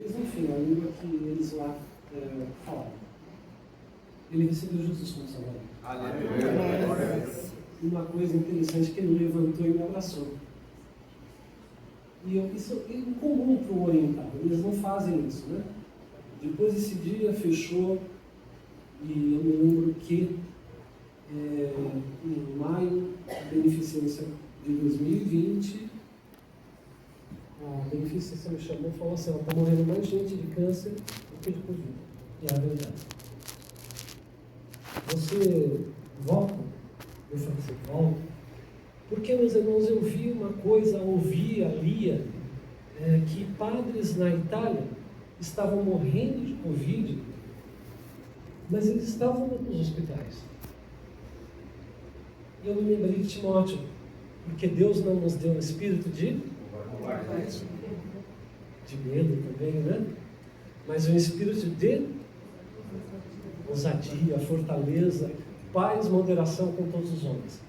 Enfim, a língua que eles lá falavam. Ele recebeu Jesus como Salvador. Aleluia. Uma coisa interessante que ele levantou e me abraçou. E isso é incomum para o oriental, eles não fazem isso, né? Depois desse dia fechou, e eu me lembro que em maio, a beneficência de 2020, a beneficência me chamou e falou assim: está morrendo mais gente de câncer do que de Covid. E é a verdade. Você volta? Eu falei assim: volta. Porque, meus irmãos, eu vi uma coisa, ouvia, lia, que padres na Itália estavam morrendo de Covid, mas eles estavam nos hospitais. E eu me lembrei de Timóteo, porque Deus não nos deu um espírito de medo também, né? Mas um espírito de ousadia, fortaleza, paz, moderação com todos os homens.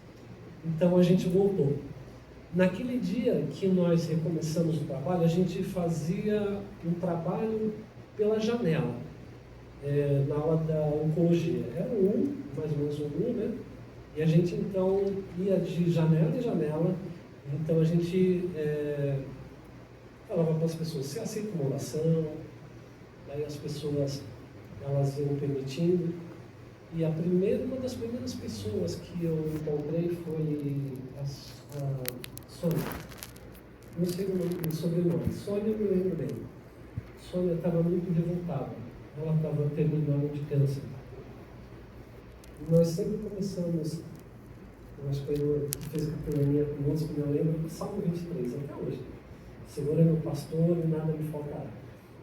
Então a gente voltou. Naquele dia que nós recomeçamos o trabalho, a gente fazia um trabalho pela janela, na aula da oncologia. Era mais ou menos né? E a gente então ia de janela em janela. Então a gente falava para as pessoas: você aceita uma oração? Daí as pessoas, elas iam permitindo. E uma das primeiras pessoas que eu encontrei foi a Sônia. Não sei o sobrenome. Sônia eu me lembro bem. Sônia estava muito revoltada. Ela estava terminando de câncer. E nós sempre começamos, eu acho que ele fez capelania conosco, me lembro, Salmo 23, até hoje. O Senhor é meu pastor e nada me faltará.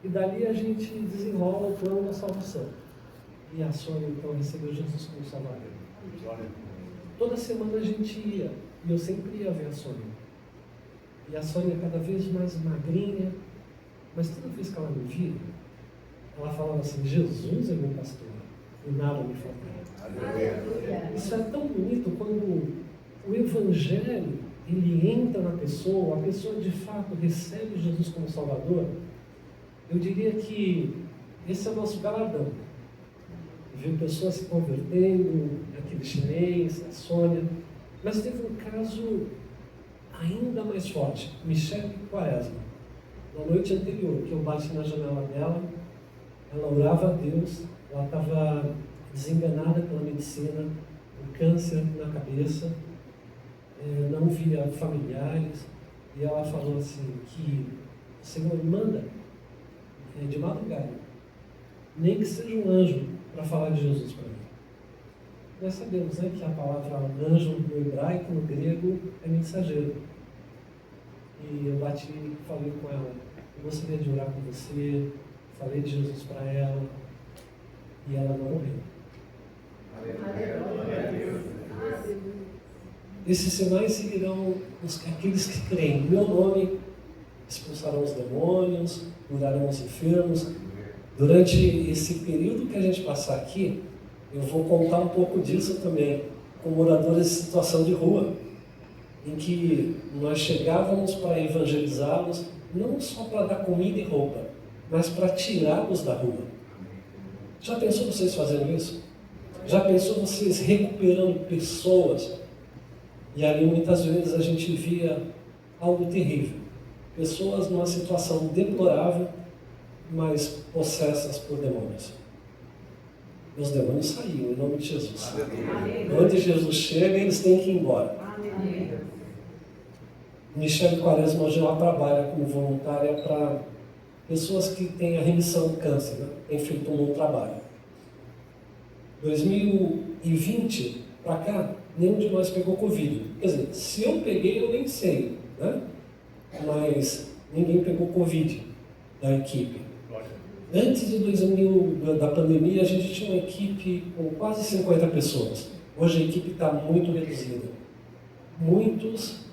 E dali a gente desenrola o plano da salvação. E a Sônia então recebeu Jesus como Salvador. Toda semana a gente ia, e eu sempre ia ver a Sônia. E a Sônia cada vez mais magrinha, mas toda vez que ela me via, ela falava assim: Jesus é meu pastor, e nada me faltará. Isso é tão bonito quando o Evangelho ele entra na pessoa, a pessoa de fato recebe Jesus como Salvador. Eu diria que esse é o nosso galardão. Viu pessoas se convertendo, aquele chinês, a Sônia, mas teve um caso ainda mais forte, Michele Quaresma. Na noite anterior, que eu bati na janela dela, ela orava a Deus, ela estava desenganada pela medicina, um câncer na cabeça, não via familiares, e ela falou assim que o Senhor manda de madrugada, nem que seja um anjo para falar de Jesus para mim. Nós sabemos, né, que a palavra anjo no hebraico, no grego, é mensageiro. E eu bati e falei com ela: eu gostaria de orar com você, falei de Jesus para ela, e ela não morreu. Esses sinais seguirão aqueles que creem. No meu nome expulsarão os demônios, curarão os enfermos. Durante esse período que a gente passar aqui, eu vou contar um pouco disso também, com moradores em situação de rua, em que nós chegávamos para evangelizá-los, não só para dar comida e roupa, mas para tirá-los da rua. Já pensou vocês fazendo isso? Já pensou vocês recuperando pessoas? E ali muitas vezes a gente via algo terrível. Pessoas numa situação deplorável, mas possessas por demônios. Os demônios saíram em nome de Jesus. Onde Jesus chega, eles têm que ir embora. Michele Quaresma hoje ela trabalha como voluntária para pessoas que têm a remissão do câncer, né? Tem feito um bom trabalho. 2020 para cá, nenhum de nós pegou Covid. Quer dizer, se eu peguei, eu nem sei, né? Mas ninguém pegou Covid da equipe. Antes de da pandemia, a gente tinha uma equipe com quase 50 pessoas. Hoje a equipe está muito reduzida. Muitos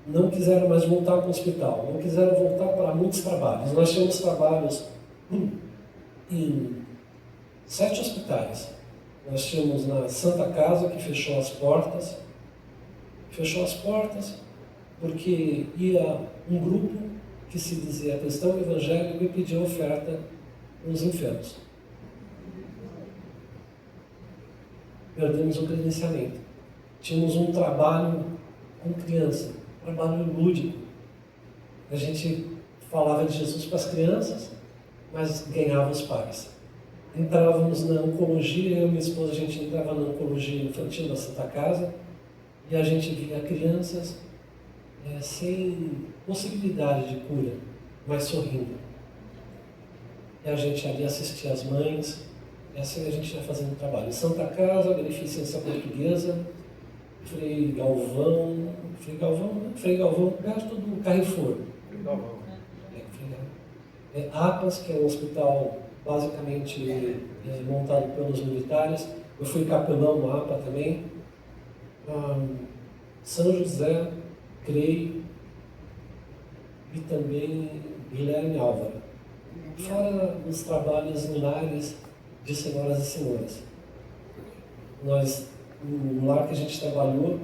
não quiseram mais voltar para o hospital, não quiseram voltar para muitos trabalhos. Nós tínhamos trabalhos em 7 hospitais. Nós tínhamos na Santa Casa, que fechou as portas porque ia um grupo que se dizia cristão evangélico e pedia oferta nos enfermos. Perdemos o credenciamento. Tínhamos um trabalho com criança, um trabalho lúdico. A gente falava de Jesus para as crianças, mas ganhava os pais. Entrávamos na oncologia, eu e minha esposa, a gente entrava na oncologia infantil da Santa Casa e a gente via crianças sem possibilidade de cura, mas sorrindo. E a gente ali assistia as mães, e assim a gente ia fazendo trabalho. Em Santa Casa, Beneficência Portuguesa, Frei Galvão, perto do Carrefour. APAS, que é um hospital basicamente montado pelos militares. Eu fui capelão no APA também. São José, CREI e também Guilherme Álvaro. Fora os trabalhos em lares de senhoras e senhores. No lar que a gente trabalhou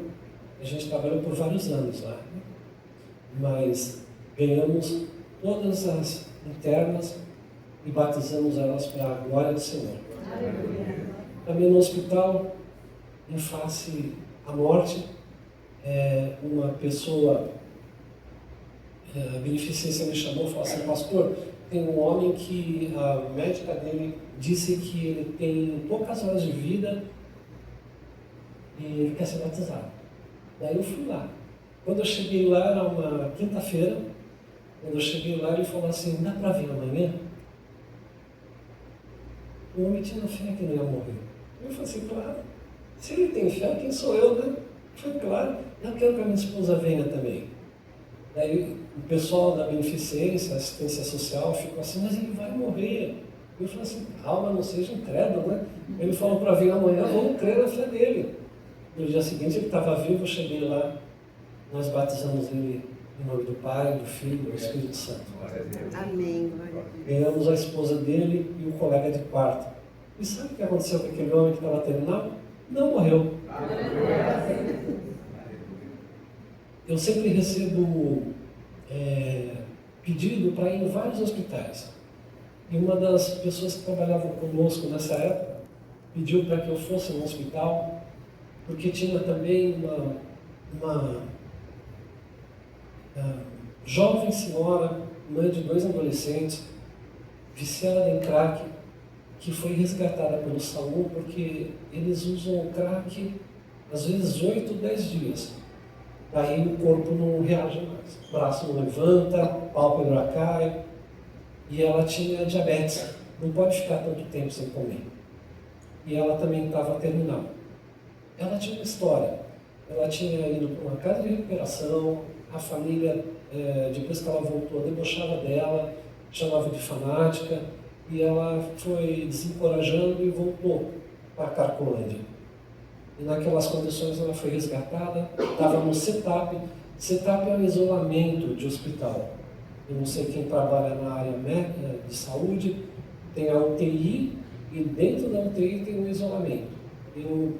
por vários anos lá. Mas ganhamos todas as internas e batizamos elas para a glória do Senhor. Também no hospital, em face à morte, uma pessoa, a Beneficência me chamou e falou assim: pastor, tem um homem que a médica dele disse que ele tem poucas horas de vida e ele quer ser batizado. Daí eu fui lá. Quando eu cheguei lá, era uma quinta-feira. Quando eu cheguei lá, ele falou assim: dá para vir amanhã? O homem tinha fé que não ia morrer. Eu falei assim: claro. Se ele tem fé, quem sou eu, né? Foi claro. Eu quero que a minha esposa venha também. Daí o pessoal da Beneficência, assistência social, ficou assim: mas ele vai morrer. Eu falei assim: calma, não seja incrédulo, né? Ele falou para vir amanhã, vamos crer na fé dele. No dia seguinte ele estava vivo, eu cheguei lá, nós batizamos ele em nome do Pai, do Filho e do Espírito Santo. Amém. Ganhamos a esposa dele e o colega de quarto. E sabe o que aconteceu com aquele homem que estava terminal? Não morreu. Eu sempre recebo pedido para ir em vários hospitais. E uma das pessoas que trabalhavam conosco nessa época pediu para que eu fosse no hospital, porque tinha também uma jovem senhora, mãe de 2 adolescentes, viciada em crack, que foi resgatada pelo SAMU, porque eles usam o crack às vezes 8, 10 dias. Daí o corpo não reage mais. O braço não levanta, a pálpebra cai. E ela tinha diabetes, não pode ficar tanto tempo sem comer. E ela também estava terminal. Ela tinha uma história. Ela tinha ido para uma casa de recuperação, a família, depois que ela voltou, debochava dela, chamava de fanática, e ela foi desencorajando e voltou para a Carcolândia. E naquelas condições ela foi resgatada, estava no CETAP. CETAP é um isolamento de hospital. Eu não sei quem trabalha na área de saúde, tem a UTI e dentro da UTI tem um isolamento. Eu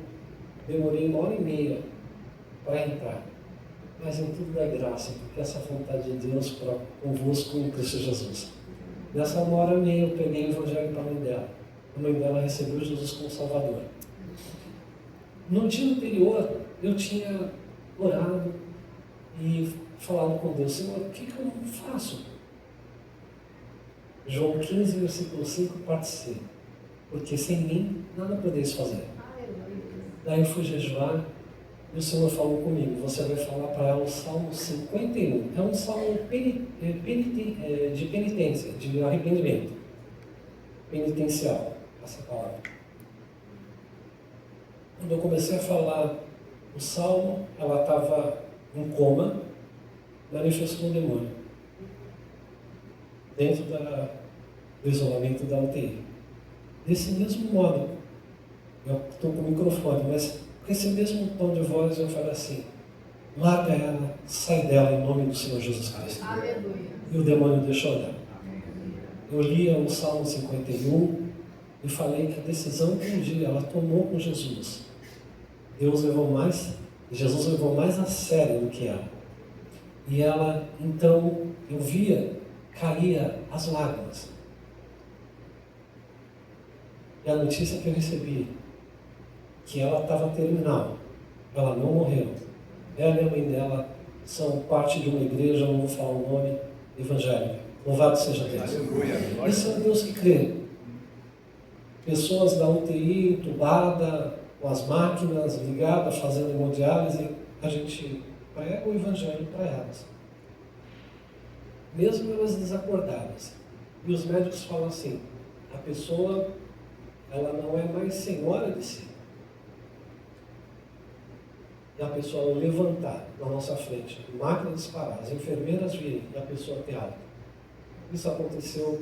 demorei 1h30 para entrar, mas em tudo dá graça, porque essa vontade de Deus para convosco em Cristo Jesus. Nessa 1h30 eu peguei o evangelho para a mãe dela. A mãe dela recebeu Jesus como Salvador. No dia anterior eu tinha orado e falado com Deus: Senhor, o que eu faço? João 15, versículo 5, parte C. Porque sem mim nada podeis fazer. Daí eu fui jejuar e o Senhor falou comigo: você vai falar para ela o Salmo 51. É um salmo de penitência, de arrependimento. Penitencial, essa palavra. Quando eu comecei a falar o salmo, ela estava em coma, manifestou um demônio dentro do isolamento da UTI. Desse mesmo modo, eu estou com o microfone, mas com esse mesmo tom de voz eu falo assim: larga ela, sai dela em nome do Senhor Jesus Cristo. Aleluia. E o demônio deixou dela. Eu lia o Salmo 51 e falei que a decisão que um dia ela tomou com Jesus, Jesus levou mais a sério do que ela. E ela, então, eu via caía as lágrimas. E a notícia que eu recebi, que ela estava terminal, ela não morreu. Ela e a mãe dela são parte de uma igreja, não vou falar o nome, evangélica. Louvado seja Deus. Esse é o Deus que crê. Pessoas da UTI, entubada, com as máquinas ligadas, fazendo hemodiálise, a gente prega o evangelho para elas. Mesmo elas desacordadas. E os médicos falam assim, a pessoa, ela não é mais senhora de si. E a pessoa levantar na nossa frente, máquina disparar, as enfermeiras virem e a pessoa ter alta. Isso aconteceu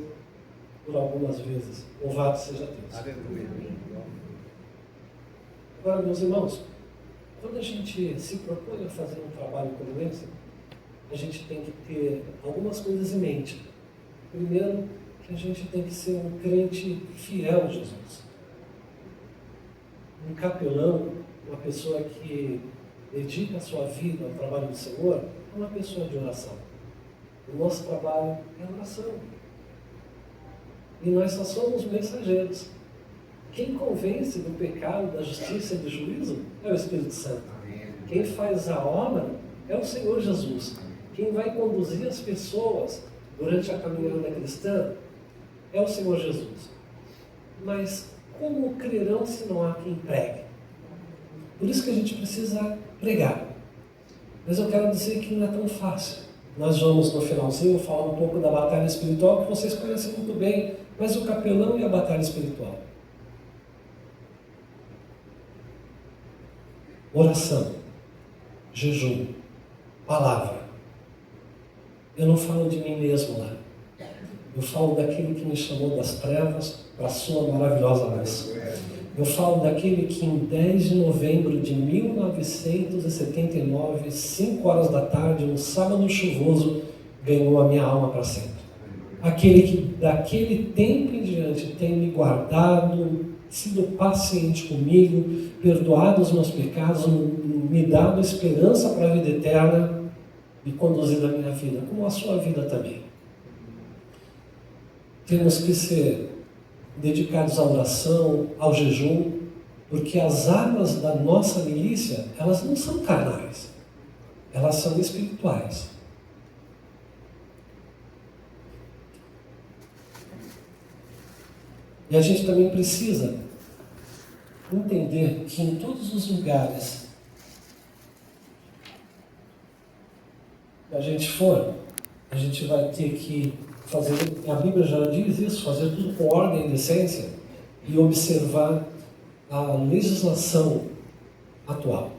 por algumas vezes. Louvado seja Deus. Aleluia. Agora, meus irmãos, quando a gente se propõe a fazer um trabalho como esse, a gente tem que ter algumas coisas em mente. Primeiro, que a gente tem que ser um crente fiel a Jesus. Um capelão, uma pessoa que dedica a sua vida ao trabalho do Senhor, é uma pessoa de oração. O nosso trabalho é oração. E nós só somos mensageiros. Quem convence do pecado, da justiça e do juízo é o Espírito Santo. Quem faz a obra é o Senhor Jesus. Quem vai conduzir as pessoas durante a caminhada cristã é o Senhor Jesus. Mas como crerão se não há quem pregue? Por isso que a gente precisa pregar. Mas eu quero dizer que não é tão fácil. Nós vamos no finalzinho falar um pouco da batalha espiritual, que vocês conhecem muito bem, mas o capelão e a batalha espiritual. Oração, jejum, palavra. Eu não falo de mim mesmo lá. Eu falo daquele que me chamou das trevas para a sua maravilhosa luz. Eu falo daquele que em 10 de novembro de 1979, 5 horas da tarde, um sábado chuvoso, ganhou a minha alma para sempre. Aquele que daquele tempo em diante tem me guardado, sido paciente comigo, perdoado os meus pecados, me dado esperança para a vida eterna e conduzido a minha vida, como a sua vida também. Temos que ser dedicados à oração, ao jejum, porque as armas da nossa milícia, elas não são carnais, elas são espirituais. E a gente também precisa entender que em todos os lugares que a gente for, a gente vai ter que fazer, a Bíblia já diz isso, fazer tudo com ordem e decência e observar a legislação atual.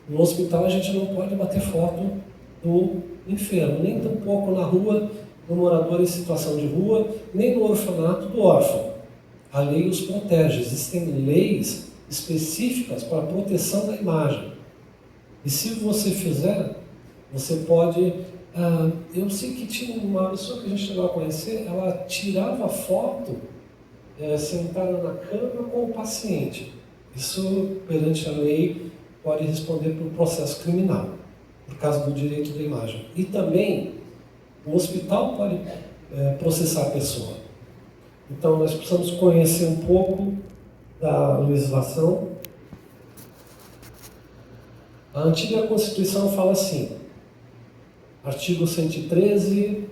No hospital a gente não pode bater foto do enfermo, nem tampouco na rua, no morador em situação de rua, nem no orfanato do órfão. A lei os protege, existem leis específicas para a proteção da imagem. E se você fizer, você pode... eu sei que tinha uma pessoa que a gente chegou a conhecer, ela tirava foto sentada na cama com o paciente. Isso, perante a lei, pode responder por processo criminal, por causa do direito da imagem. E também, o hospital pode processar a pessoa. Então, nós precisamos conhecer um pouco da legislação. A antiga Constituição fala assim, artigo 113,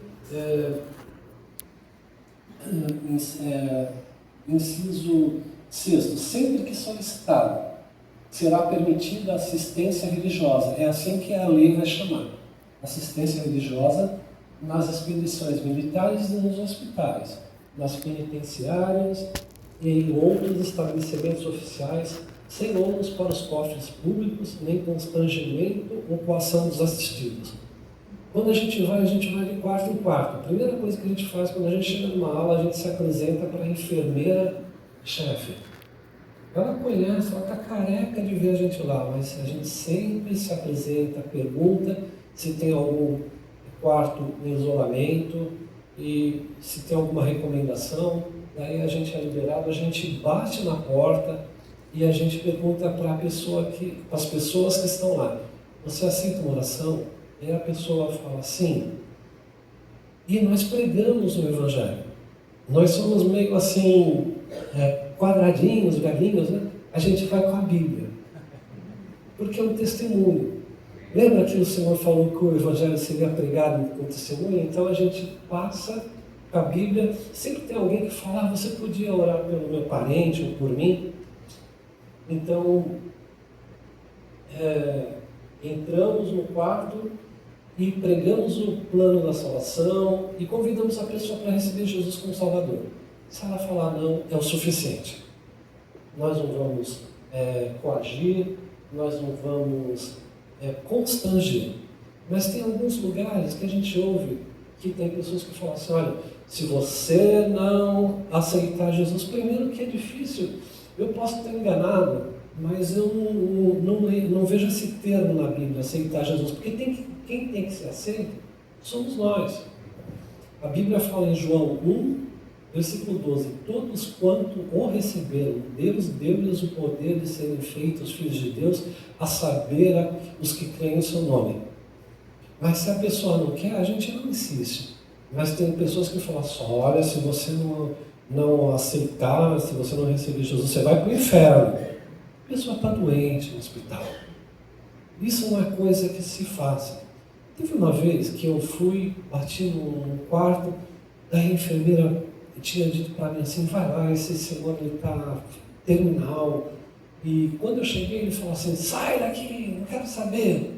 inciso 6º, sempre que solicitado, será permitida assistência religiosa. É assim que a lei vai chamar. Assistência religiosa nas expedições militares e nos hospitais, nas penitenciárias e em outros estabelecimentos oficiais, sem ônus para os cofres públicos, nem constrangimento ou coação dos assistidos. Quando a gente vai de quarto em quarto. A primeira coisa que a gente faz quando a gente chega numa aula, a gente se apresenta para a enfermeira-chefe. Ela conhece, ela está careca de ver a gente lá, mas a gente sempre se apresenta, pergunta se tem algum quarto em isolamento e se tem alguma recomendação. Daí a gente é liberado, a gente bate na porta e a gente pergunta para as pessoas que estão lá: você aceita uma oração? E a pessoa fala sim. e nós pregamos o Evangelho. Nós somos meio assim, quadradinhos, velhinhos, né? A gente vai com a Bíblia, porque é um testemunho. Lembra que o Senhor falou que o Evangelho seria pregado com testemunho? Então a gente passa com a Bíblia. Sempre tem alguém que fala, você podia orar pelo meu parente ou por mim? Então, entramos no quarto e pregamos o plano da salvação e convidamos a pessoa para receber Jesus como Salvador. Se ela falar não, é o suficiente. Nós não vamos coagir, nós não vamos constranger. Mas tem alguns lugares que a gente ouve que tem pessoas que falam assim, olha, se você não aceitar Jesus, primeiro que é difícil, eu posso estar enganado, mas eu não vejo esse termo na Bíblia, aceitar Jesus, porque quem tem que ser aceito somos nós. A Bíblia fala em João 1, versículo 12, todos quanto o receberam, Deus deu-lhes o poder de serem feitos filhos de Deus, a saber os que creem em seu nome. Mas se a pessoa não quer, a gente não insiste. Mas tem pessoas que falam assim, olha, se você não aceitar, se você não receber Jesus, você vai para o inferno. A pessoa está doente no hospital. Isso não é coisa que se faça. Teve uma vez que eu bati num quarto, daí a enfermeira tinha dito para mim assim, vai lá, esse senhor está terminal. E quando eu cheguei, ele falou assim, sai daqui, não quero saber.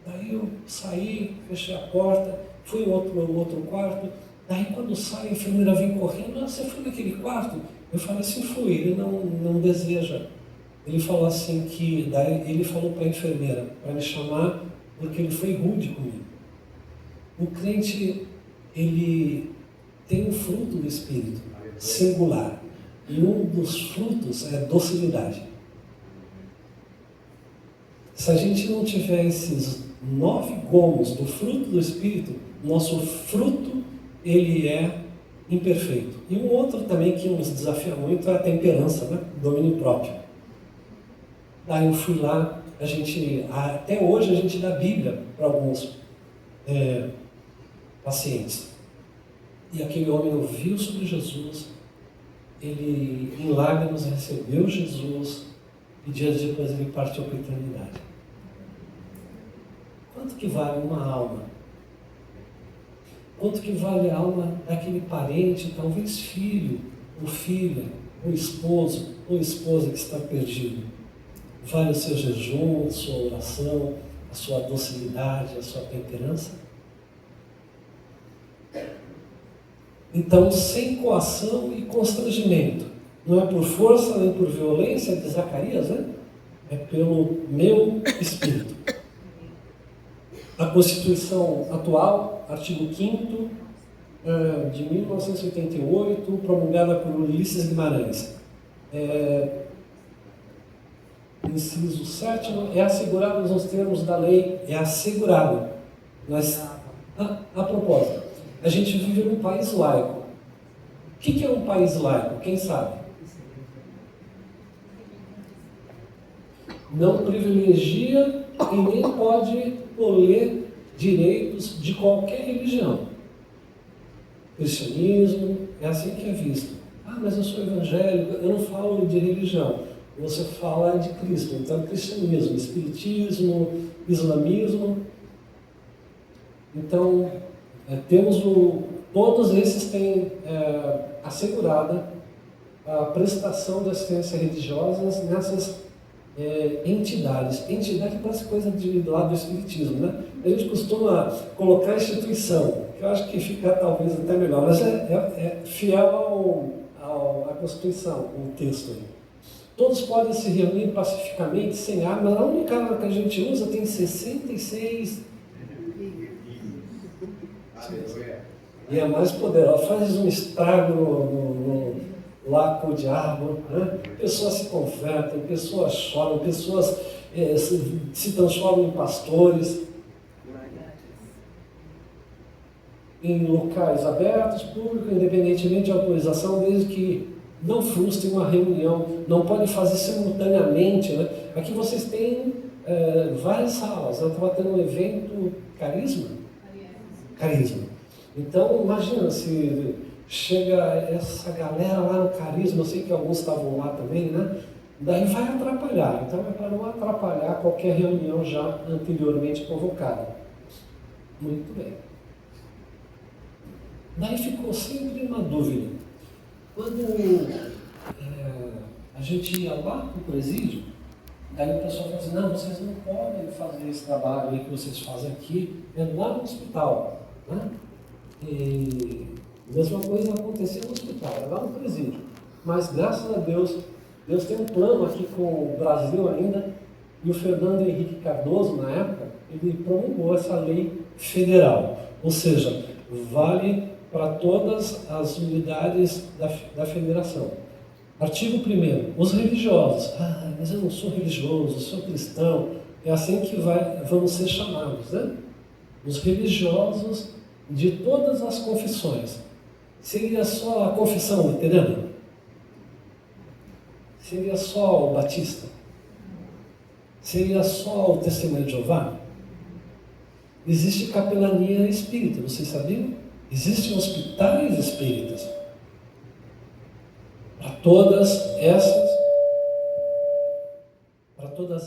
Daí eu saí, fechei a porta, fui ao outro quarto. Daí quando sai, a enfermeira vem correndo, você foi naquele quarto? Eu falei assim, fui, ele não deseja. Ele falou assim que, daí ele falou para a enfermeira, para me chamar, porque ele foi rude comigo. O crente, ele tem um fruto do Espírito, singular. E um dos frutos é docilidade. Se a gente não tiver esses 9 gomos do fruto do Espírito, nosso fruto, ele é imperfeito. E um outro também que nos desafia muito é a temperança, né? Domínio próprio. Daí eu fui lá, até hoje a gente dá Bíblia para alguns pacientes. E aquele homem ouviu sobre Jesus, ele em lágrimas recebeu Jesus, e dias depois ele partiu para a eternidade. Quanto que vale uma alma? Quanto que vale a alma daquele parente, talvez filho, ou filha, ou esposo, ou esposa que está perdido? Vale o seu jejum, a sua oração, a sua docilidade, a sua temperança? Então, sem coação e constrangimento. Não é por força nem por violência de Zacarias, né? É pelo meu espírito. A Constituição atual, artigo 5º de 1988, promulgada por Ulisses Guimarães. Inciso 7º, é assegurado nos termos da lei, é assegurado. Mas, a propósito, a gente vive num país laico. O que é um país laico? Quem sabe? Não privilegia e nem pode toler direitos de qualquer religião. Cristianismo é assim que é visto. Ah, mas eu sou evangélico, eu não falo de religião. Você fala de Cristo. Então, cristianismo, espiritismo, islamismo. Então, todos esses têm assegurada a prestação de assistência religiosas nessas entidades. Entidade parece coisa lá do espiritismo, né? A gente costuma colocar instituição, que eu acho que fica talvez até melhor, mas é fiel à Constituição, o texto aí. Todos podem se reunir pacificamente, sem armas. A única arma que a gente usa tem 66. E é mais poderosa. Faz um estrago no lago de água. Né? Pessoas se convertem, pessoas choram, pessoas se transformam em pastores. Em locais abertos, públicos, independentemente de autorização, desde que não frustrem uma reunião, não podem fazer simultaneamente. Né? Aqui vocês têm várias salas. Eu estava tendo um evento Carisma. Então, imagina se chega essa galera lá no Carisma, eu sei que alguns estavam lá também, né? Daí vai atrapalhar. Então, é para não atrapalhar qualquer reunião já anteriormente convocada. Muito bem. Daí ficou sempre uma dúvida. Quando a gente ia lá para o presídio, daí o pessoal falou assim, não, vocês não podem fazer esse trabalho aí que vocês fazem aqui, é lá no hospital. Né? E a mesma coisa acontecia no hospital, é lá no presídio. Mas graças a Deus, Deus tem um plano aqui com o Brasil ainda, e o Fernando Henrique Cardoso, na época, ele promulgou essa lei federal. Ou seja, vale para todas as unidades da federação. Artigo 1º, os religiosos. Ah, mas eu não sou religioso, eu sou cristão. É assim que vamos ser chamados, né? Os religiosos de todas as confissões. Seria só a confissão luterana? Seria só o batista? Seria só o testemunho de Jeová? Existe capelania espírita, vocês sabiam? Existem hospitais espíritas. Para todas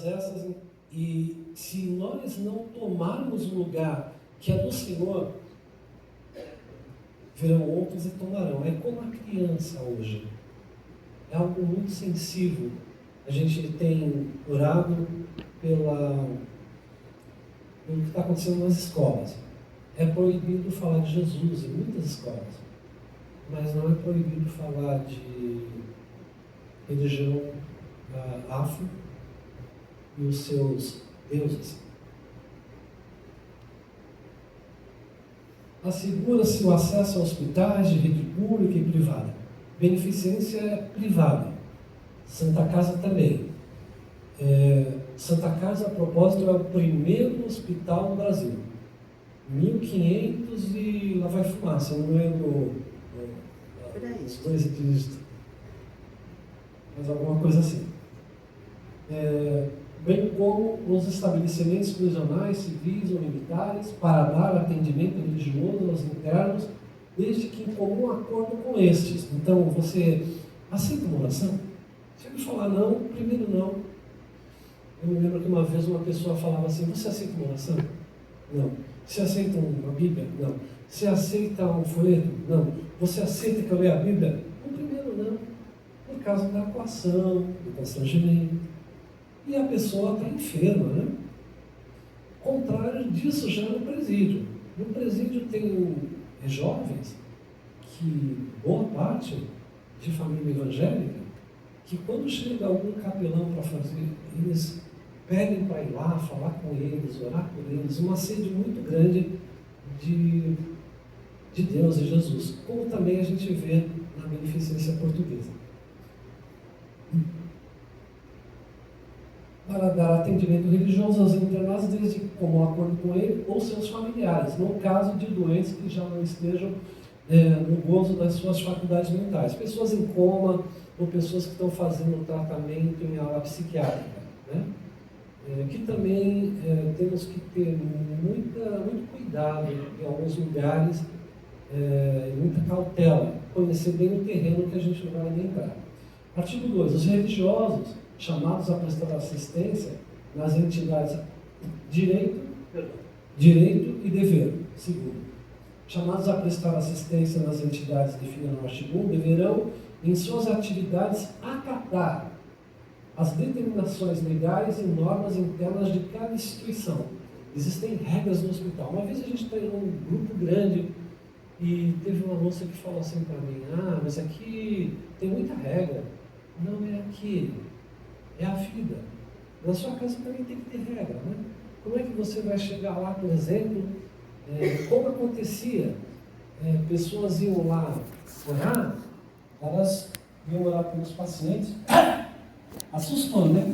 essas, e se nós não tomarmos o lugar que é do Senhor, virão outros e tomarão. É como a criança hoje. É algo muito sensível. A gente tem orado pelo que está acontecendo nas escolas. É proibido falar de Jesus em muitas escolas, mas não é proibido falar de religião afro e os seus deuses. Assegura-se o acesso a hospitais de rede pública e privada. Beneficência é privada. Santa Casa também. Santa Casa, a propósito, é o primeiro hospital no Brasil. 1500 e lá vai fumaça, não lembro os dois dígitos. Mas alguma coisa assim. Bem como os estabelecimentos prisionais, civis ou militares, para dar atendimento religioso aos internos, desde que em comum acordo com estes. Então, você aceita uma oração? Se ele falar não, primeiro não. Eu me lembro que uma vez uma pessoa falava assim, você aceita uma oração? Não. Você aceita uma Bíblia? Não. Você aceita um folheto? Não. Você aceita que eu leia a Bíblia? O primeiro não. Por causa da coação, do constrangimento. E a pessoa está enferma, né? Contrário disso já no presídio. No presídio tem jovens que, boa parte de família evangélica, que quando chega algum capelão para fazer, eles pedem para ir lá, falar com eles, orar por eles, uma sede muito grande de Deus e Jesus, como também a gente vê na beneficência portuguesa. Para dar atendimento religioso aos internados, desde como acordo com ele ou seus familiares, no caso de doentes que já não estejam no gozo das suas faculdades mentais, pessoas em coma ou pessoas que estão fazendo tratamento em ala psiquiátrica, né? Que também temos que ter muito cuidado em alguns lugares, muita cautela, conhecer bem o terreno que a gente vai adentrar. Artigo 2. Os religiosos chamados a prestar assistência nas entidades direito e dever. Segundo, chamados a prestar assistência nas entidades definidas no artigo 1, deverão, em suas atividades, acatar as determinações legais e normas internas de cada instituição. Existem regras no hospital. Uma vez a gente está em um grupo grande e teve uma moça que falou assim para mim, mas aqui tem muita regra. Não é aqui, é a vida. Na sua casa também tem que ter regra, né? Como é que você vai chegar lá, por exemplo, como acontecia, pessoas iam lá orar, elas iam orar pelos pacientes, assustou, né?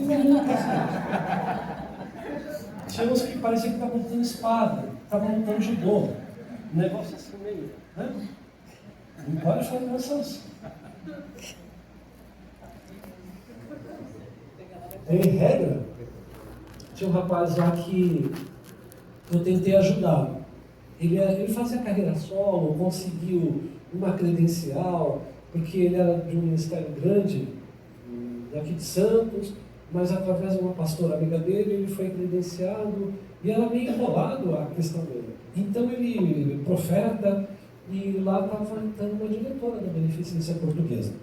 Tinha uns que parecia que estavam lutando espada, estavam lutando judô, um negócio assim meio, né? Não pode fazer essas. Tem regra? Tinha um rapaz lá que eu tentei ajudá-lo. Ele fazia carreira solo, conseguiu uma credencial, porque ele era de um ministério grande, daqui de Santos, mas através de uma pastora amiga dele, ele foi credenciado, e era meio enrolado a questão dele. Então ele, profeta, e lá estava entrando uma diretora da Beneficência Portuguesa.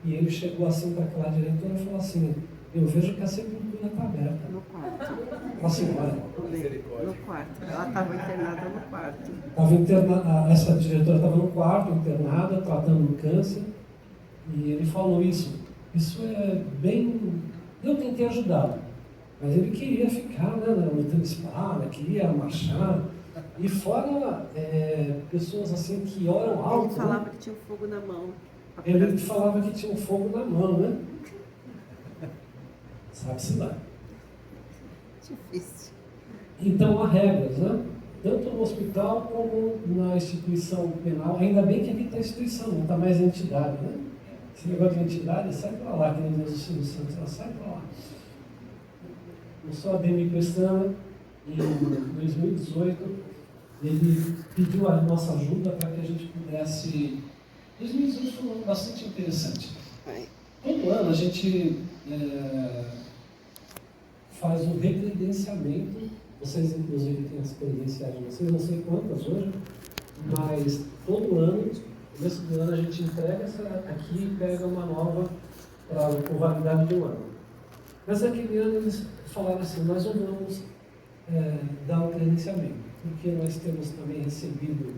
E ele chegou assim para aquela diretora e falou assim: eu vejo que a sepultura está aberta. No quarto. A senhora. No quarto. Ela estava internada no quarto. Essa diretora estava no quarto, internada, tratando do câncer. E ele falou isso. Isso é bem... Eu tentei ajudá-lo. Mas ele queria ficar, né, lutando espada, queria marchar. E fora pessoas assim que oram alto. Ele falava que tinha um fogo na mão. Ele falava que tinha um fogo na mão, né? Sabe-se lá. Difícil. Então há regras, né? Tanto no hospital como na instituição penal. Ainda bem que aqui está a instituição, não está mais a entidade, né? Esse negócio de entidade, sai para lá, que nem Deus do Silvio Santos, ela sai para lá. O só Ademir Pestana, em 2018, ele pediu a nossa ajuda para que a gente pudesse... 2018 foi um ano bastante interessante. Todo ano a gente faz um recredenciamento. Vocês, inclusive, têm as credenciais de vocês, não sei quantas hoje, mas todo ano, no começo do ano, a gente entrega essa aqui e pega uma nova com validade de um ano. Mas naquele ano eles falaram assim: nós não vamos dar o credenciamento, porque nós temos também recebido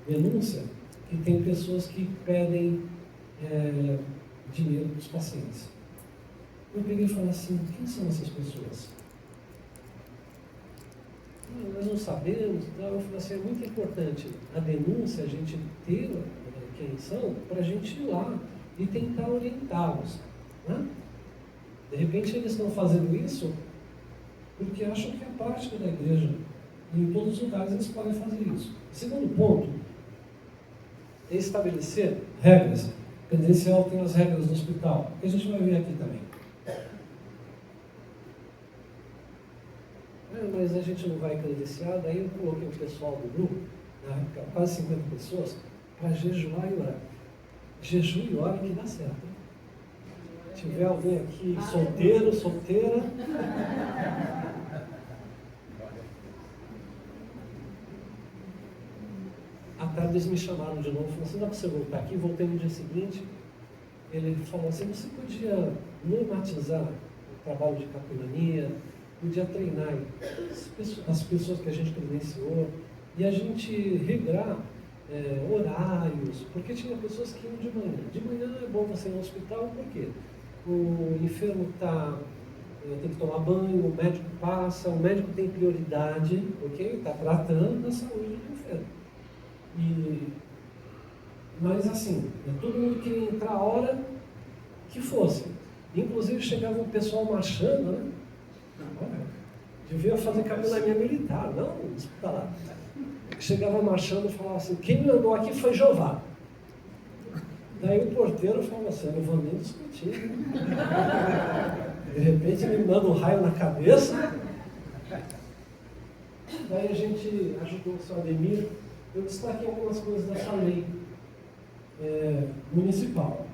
denúncia que tem pessoas que pedem dinheiro dos pacientes. Eu peguei e falei assim: quem são essas pessoas? Nós não sabemos. Então eu falei assim: é muito importante a denúncia, a gente ter quem são, para a gente ir lá e tentar orientá-los. Né? De repente eles estão fazendo isso porque acham que é prática da igreja. E em todos os lugares eles podem fazer isso. Segundo ponto é estabelecer regras. Credencial tem as regras do hospital, que a gente vai ver aqui também. Mas a gente não vai credenciar, daí eu coloquei o pessoal do grupo, na época, quase 50 pessoas, para jejuar e orar. Jejum e ora que dá certo. Se tiver alguém aqui solteiro, solteira... À tarde eles me chamaram de novo, falaram assim: dá para você voltar aqui? Voltei no dia seguinte. Ele falou assim: você podia normatizar o trabalho de capelania, podia treinar as pessoas que a gente credenciou e a gente regrar horários, porque tinha pessoas que iam de manhã. De manhã é bom você ir no hospital, por quê? O enfermo tem que tomar banho, o médico passa, o médico tem prioridade, ok? Está tratando da saúde do enfermo. Mas assim, todo mundo queria entrar a hora que fosse. Inclusive chegava o pessoal marchando, né? Devia fazer capelania militar, não hospitalar. Chegava marchando e falava assim: quem me mandou aqui foi Jeová. Daí o porteiro falava assim: eu não vou nem discutir. De repente ele me manda um raio na cabeça. Daí a gente ajudou o senhor Ademir. Eu destaquei algumas coisas dessa lei municipal.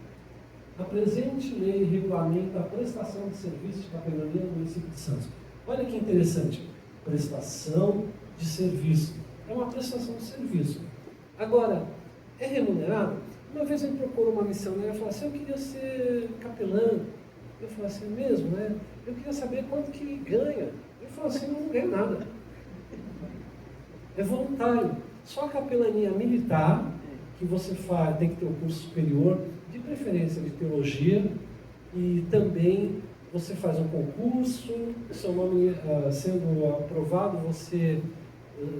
A presente lei regulamenta a prestação de serviços de capelania no município de Santos. Olha que interessante. Prestação de serviço. É uma prestação de serviço. Agora, é remunerado? Uma vez ele procurou uma missionária e falou assim: eu queria ser capelã. Eu falei assim: mesmo, né? Eu queria saber quanto que ele ganha. Ele falou assim: não ganha nada. É voluntário. Só a capelania militar, que você faz, tem que ter um curso superior, de preferência de teologia, e também você faz um concurso, seu nome sendo aprovado, você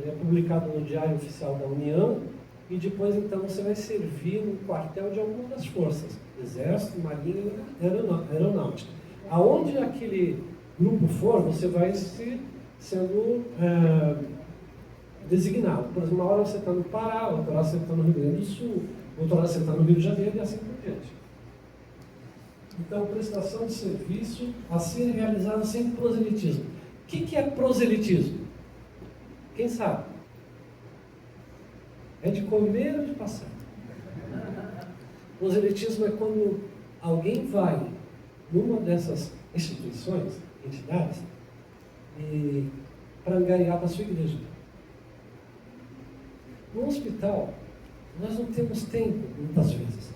é publicado no Diário Oficial da União, e depois então você vai servir no quartel de alguma das forças, Exército, Marinha e Aeronáutica. Aonde aquele grupo for, você vai sendo designado. Por exemplo, uma hora você está no Pará, outra hora você está no Rio Grande do Sul, outra hora você está no Rio de Janeiro e assim por diante. Então, prestação de serviço a ser realizado sem proselitismo. O que é proselitismo? Quem sabe? É de comer ou de passar? Proselitismo é quando alguém vai numa dessas instituições, entidades, para angariar para a sua igreja. No hospital, nós não temos tempo, muitas vezes.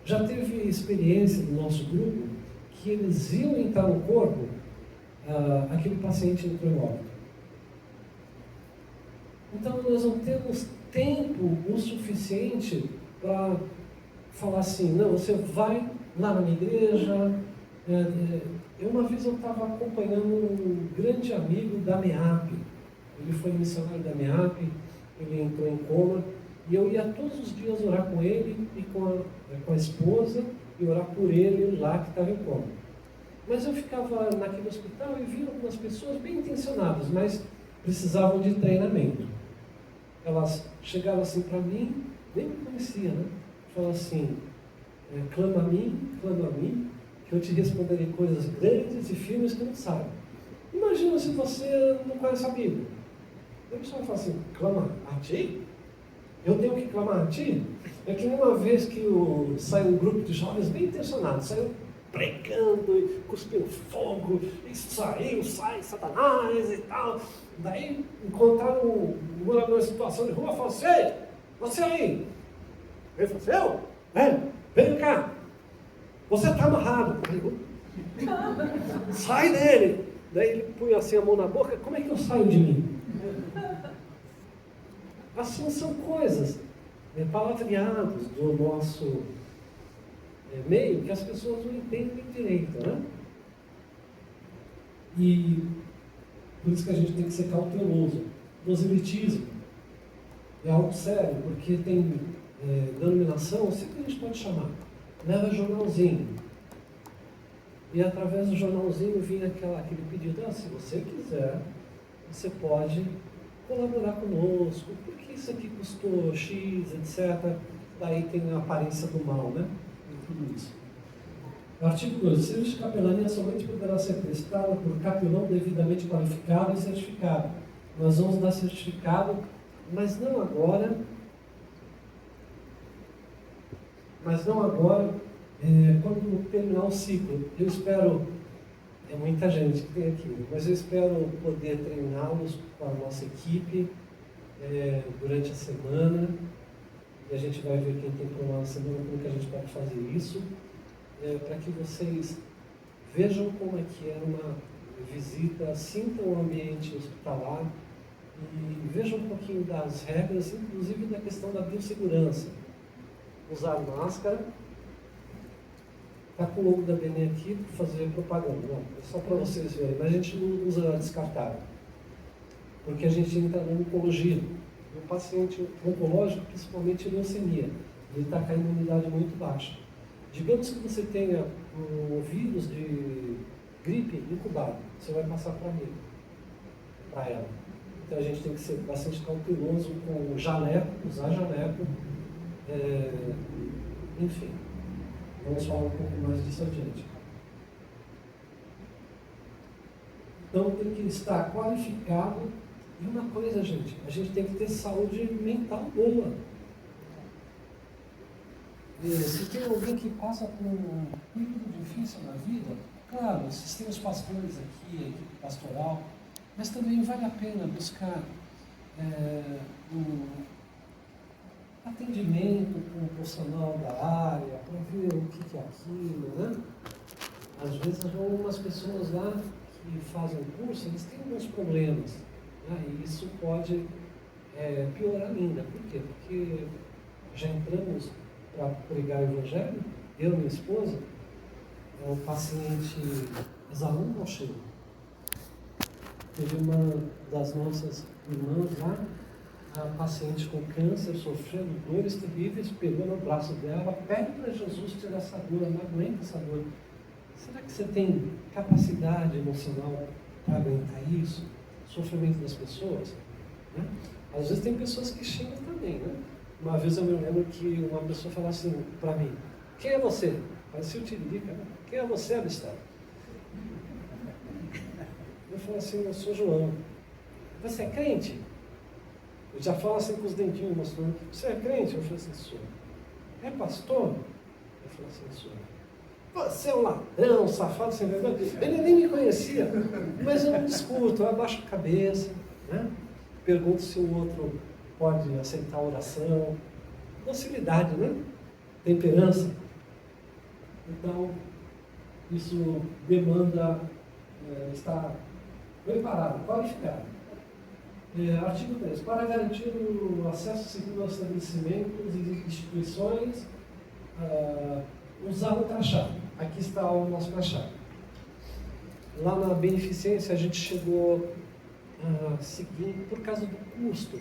Já teve experiência do nosso grupo que eles iam entrar no corpo, aquele paciente entrou em óbito. Então, nós não temos tempo o suficiente para falar assim, não, você vai lá na minha igreja. Uma vez eu estava acompanhando um grande amigo da MEAP. Ele foi missionário da MEAP, ele entrou em coma, e eu ia todos os dias orar com ele e com a esposa, e orar por ele lá que estava em coma. Mas eu ficava naquele hospital e via algumas pessoas bem intencionadas, mas precisavam de treinamento. Elas chegavam assim para mim, nem me conhecia, né? Falavam assim, clama a mim, que eu te responderei coisas grandes e firmes que não sabe. Imagina se você não conhece a Bíblia. A pessoa fala assim, clama a ti? Eu tenho que clamar a ti? É que uma vez que saiu um grupo de jovens bem intencionados, saiu pregando, e cuspindo fogo, e sai Satanás e tal. Daí encontraram um morador em situação de rua e falaram, você aí. Ele falou, vem cá. Você está amarrado. Sai dele. Daí ele punha assim a mão na boca, como é que eu saio de mim? Assim são coisas, palavreados do nosso meio que as pessoas não entendem direito, né? E por isso que a gente tem que ser cauteloso. Proselitismo é algo sério, porque tem denominação, sei que a gente pode chamar, leva jornalzinho. E através do jornalzinho vinha aquele pedido, se você quiser, você pode colaborar conosco, porque isso aqui custou X, etc. Daí tem a aparência do mal, né? E tudo isso. Artigo 2. O serviço de capelania somente poderá ser prestado por capelão devidamente qualificado e certificado. Nós vamos dar certificado, mas não agora, quando terminar o ciclo. Eu espero, é muita gente que tem aqui, mas eu espero poder treiná-los com a nossa equipe durante a semana, e a gente vai ver quem tem problema na semana, como que a gente pode fazer isso, para que vocês vejam como é que é uma visita, sintam o ambiente hospitalar e vejam um pouquinho das regras, inclusive da questão da biossegurança. Usar máscara. Está com o logo da BNE aqui para fazer propaganda, não, é só para vocês verem, mas a gente não usa descartável, porque a gente entra na oncologia. O paciente oncológico, principalmente leucemia, ele está com a imunidade muito baixa. Digamos que você tenha um vírus de gripe incubado, você vai passar para mim, para ela. Então a gente tem que ser bastante cauteloso com o jaleco, usar jaleco, enfim. Vamos falar um pouco mais disso adiante. Então tem que estar qualificado. E uma coisa, gente, a gente tem que ter saúde mental boa. Se tem alguém que passa por um período difícil na vida, claro, vocês têm os pastores aqui, a equipe pastoral, mas também vale a pena buscar um atendimento com um profissional da área, para ver o que é aquilo, né? Às vezes vão umas pessoas lá que fazem curso, eles têm alguns problemas, né? E isso pode piorar ainda. Por quê? Porque já entramos para pregar o Evangelho, eu e minha esposa, o paciente exaluno ao cheiro. Teve uma das nossas irmãs lá, a paciente com câncer, sofrendo dores terríveis, pegou no braço dela, pede para Jesus tirar essa dor, ela não aguenta essa dor. Será que você tem capacidade emocional para aguentar isso? Sofrimento das pessoas? Né? Às vezes tem pessoas que xingam também, né? Uma vez eu me lembro que uma pessoa falou assim para mim, quem é você? Parecia o Tiririca, né? Quem é você, Abistão? Eu falei assim, eu sou João. Você é crente? Ele já fala assim com os dentinhos mostrando, você é crente? Eu falei assim, sou. É pastor? Eu falei assim, sou. Você é um ladrão, safado, sem vergonha. Ele nem me conhecia, mas eu não discuto, eu abaixo a cabeça, né? Pergunto se o outro pode aceitar a oração. Docilidade, né? Temperança. Então, isso demanda estar preparado, qualificado. Artigo 3. Para garantir o acesso seguro aos estabelecimentos e instituições, usar o crachá. Aqui está o nosso crachá. Lá na beneficência a gente chegou a seguir, por causa do custo.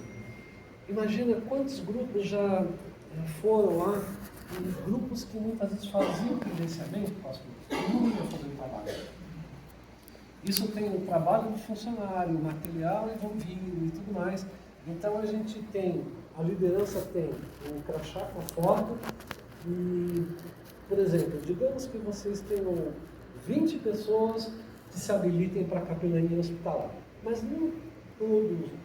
Imagina quantos grupos já foram lá, e grupos que muitas vezes faziam credenciamento, pastor, não iam fazer o trabalho. Isso tem o trabalho do funcionário, o material envolvido e tudo mais. Então a gente tem, a liderança tem um crachá com a foto e, por exemplo, digamos que vocês tenham 20 pessoas que se habilitem para a capelania hospitalar, mas não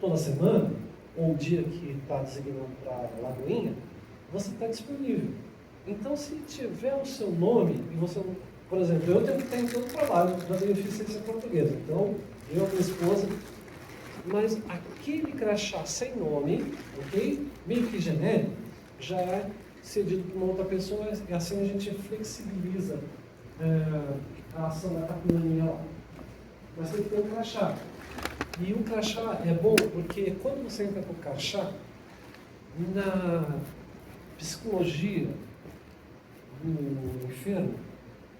toda semana, ou o dia que está designado para a Lagoinha, você está disponível. Então, se tiver o seu nome, e você, por exemplo, eu tenho que ter em todo o trabalho da beneficência portuguesa, então, eu, minha esposa, mas aquele crachá sem nome, ok? Meio que genérico, já é cedido para uma outra pessoa, e assim a gente flexibiliza a ação da capelania lá. Mas tem que ter um crachá. E o crachá é bom porque quando você entra com o crachá, na psicologia do enfermo,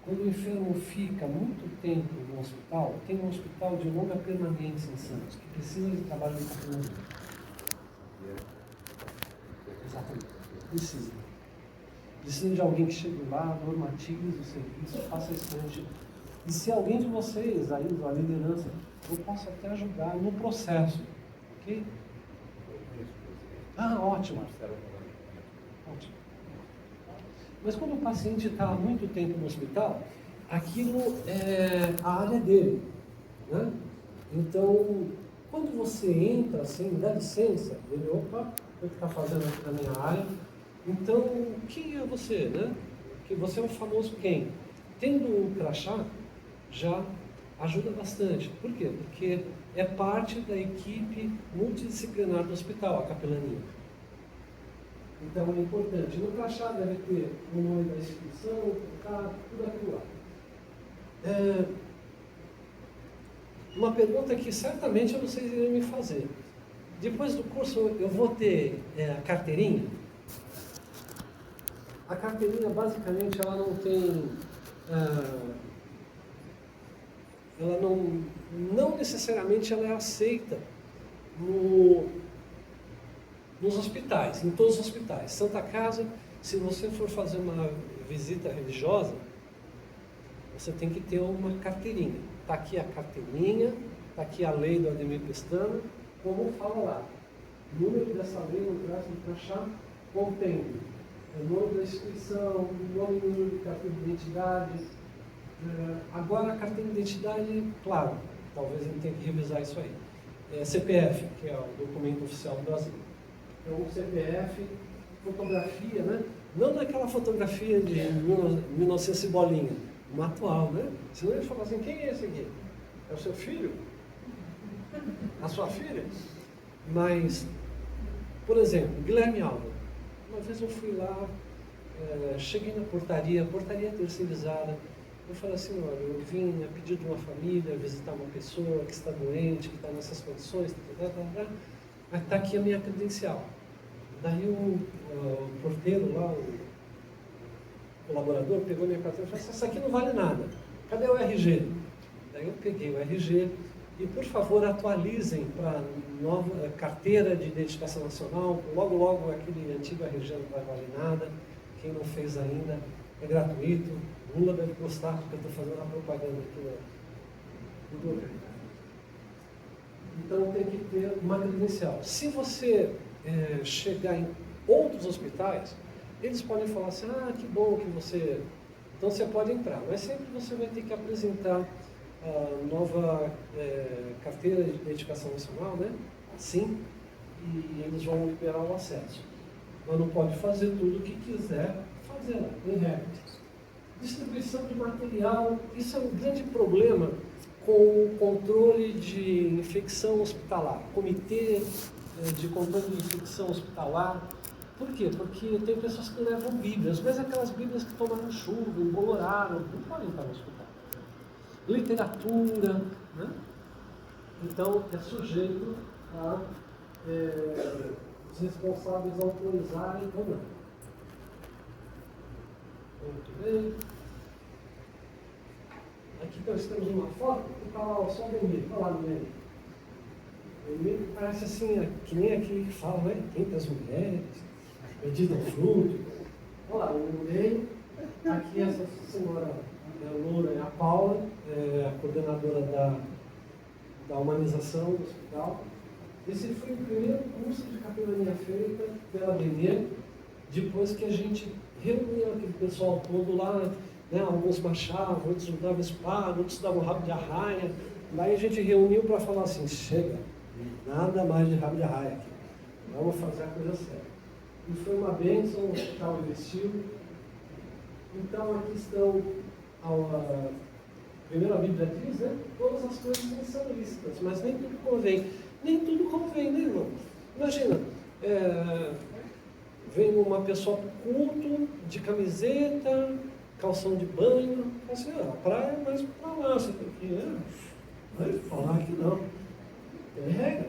quando o enfermo fica muito tempo no hospital, tem um hospital de longa permanência em Santos, que precisa de trabalho de capelania. Exatamente. Precisa de alguém que chegue lá, normatize o serviço, faça isso. E se alguém de vocês, aí, a liderança, eu posso até ajudar no processo, ok? Ah, ótimo. Ótimo. Mas quando o paciente está há muito tempo no hospital, aquilo é a área dele, né? Então, quando você entra assim, dá licença, ele, opa, o que está fazendo aqui na minha área? Então, quem é você, né? Que você é o famoso quem? Tendo um crachá, já ajuda bastante. Por quê? Porque é parte da equipe multidisciplinar do hospital, a capelania. Então é importante. No crachá deve ter o nome da instituição, o contato, tudo aquilo lá. Uma pergunta que certamente vocês irão me fazer. Depois do curso eu vou ter a carteirinha? A carteirinha basicamente ela não tem... ela não necessariamente ela é aceita nos hospitais, em todos os hospitais. Santa Casa, se você for fazer uma visita religiosa, você tem que ter uma carteirinha. Está aqui a carteirinha, está aqui a lei do Ademir Pestana, como fala lá. O número dessa lei no braço do crachá contém o nome da instituição, o nome e número de carteira de identidade. Agora a carteira de identidade, claro, talvez ele tenha que revisar isso aí. CPF, que é o documento oficial do Brasil. Então, o CPF, fotografia, né? Não daquela fotografia de 1900 e bolinha, uma atual, né? Senão ele fala assim, quem é esse aqui? É o seu filho? A sua filha? Mas, por exemplo, Guilherme Alva. Uma vez eu fui lá, cheguei na portaria terceirizada. Eu falei assim, olha, eu vim a pedido de uma família visitar uma pessoa que está doente, que está nessas condições, mas está aqui a minha credencial. Daí o porteiro lá, o colaborador, pegou minha carteira e falou assim, essa aqui não vale nada, cadê o RG? Daí eu peguei o RG e, por favor, atualizem para a nova carteira de identificação nacional, logo aquele antigo RG não vai valer nada, quem não fez ainda é gratuito. Lula deve gostar, porque eu estou fazendo a propaganda aqui do governo. Então tem que ter uma credencial. Se você chegar em outros hospitais, eles podem falar assim, que bom que você... Então você pode entrar, mas sempre você vai ter que apresentar a nova carteira de identificação nacional, né? Assim, e eles vão liberar o acesso. Mas não pode fazer tudo o que quiser fazer lá, tem regras. Distribuição de material, isso é um grande problema com o controle de infecção hospitalar, comitê de controle de infecção hospitalar. Por quê? Porque tem pessoas que levam bíblias, mas aquelas bíblias que tomaram chuva, emboloraram, não podem estar no hospital. Literatura, né? Então é sujeito a os responsáveis autorizarem ou não. Muito bem. Aqui nós temos uma foto que está lá só o Emílio, olha lá no meio. O Emílio parece assim, que nem aquele que fala, né? Entre as mulheres, medida fruto. Olha lá, no meio, aqui essa senhora loura é a Paula, a coordenadora da humanização do hospital. Esse foi o primeiro curso de capelania feita pela Benê, depois que a gente reuniu aquele pessoal todo lá, né? Alguns marchavam, outros davam espada, outros davam rabo de arraia. Daí a gente reuniu para falar assim, chega, nada mais de rabo de arraia aqui, vamos fazer a coisa séria. E foi uma bênção, o hospital investiu. Então aqui estão, a primeira Bíblia diz, né? Todas as coisas são lícitas, mas nem tudo convém. Nem tudo convém, né, irmão? Imagina, vem uma pessoa para o culto, de camiseta, calção de banho, assim, a praia é mais para lá, você tem que ir, né? Vai falar que não. Tem regra.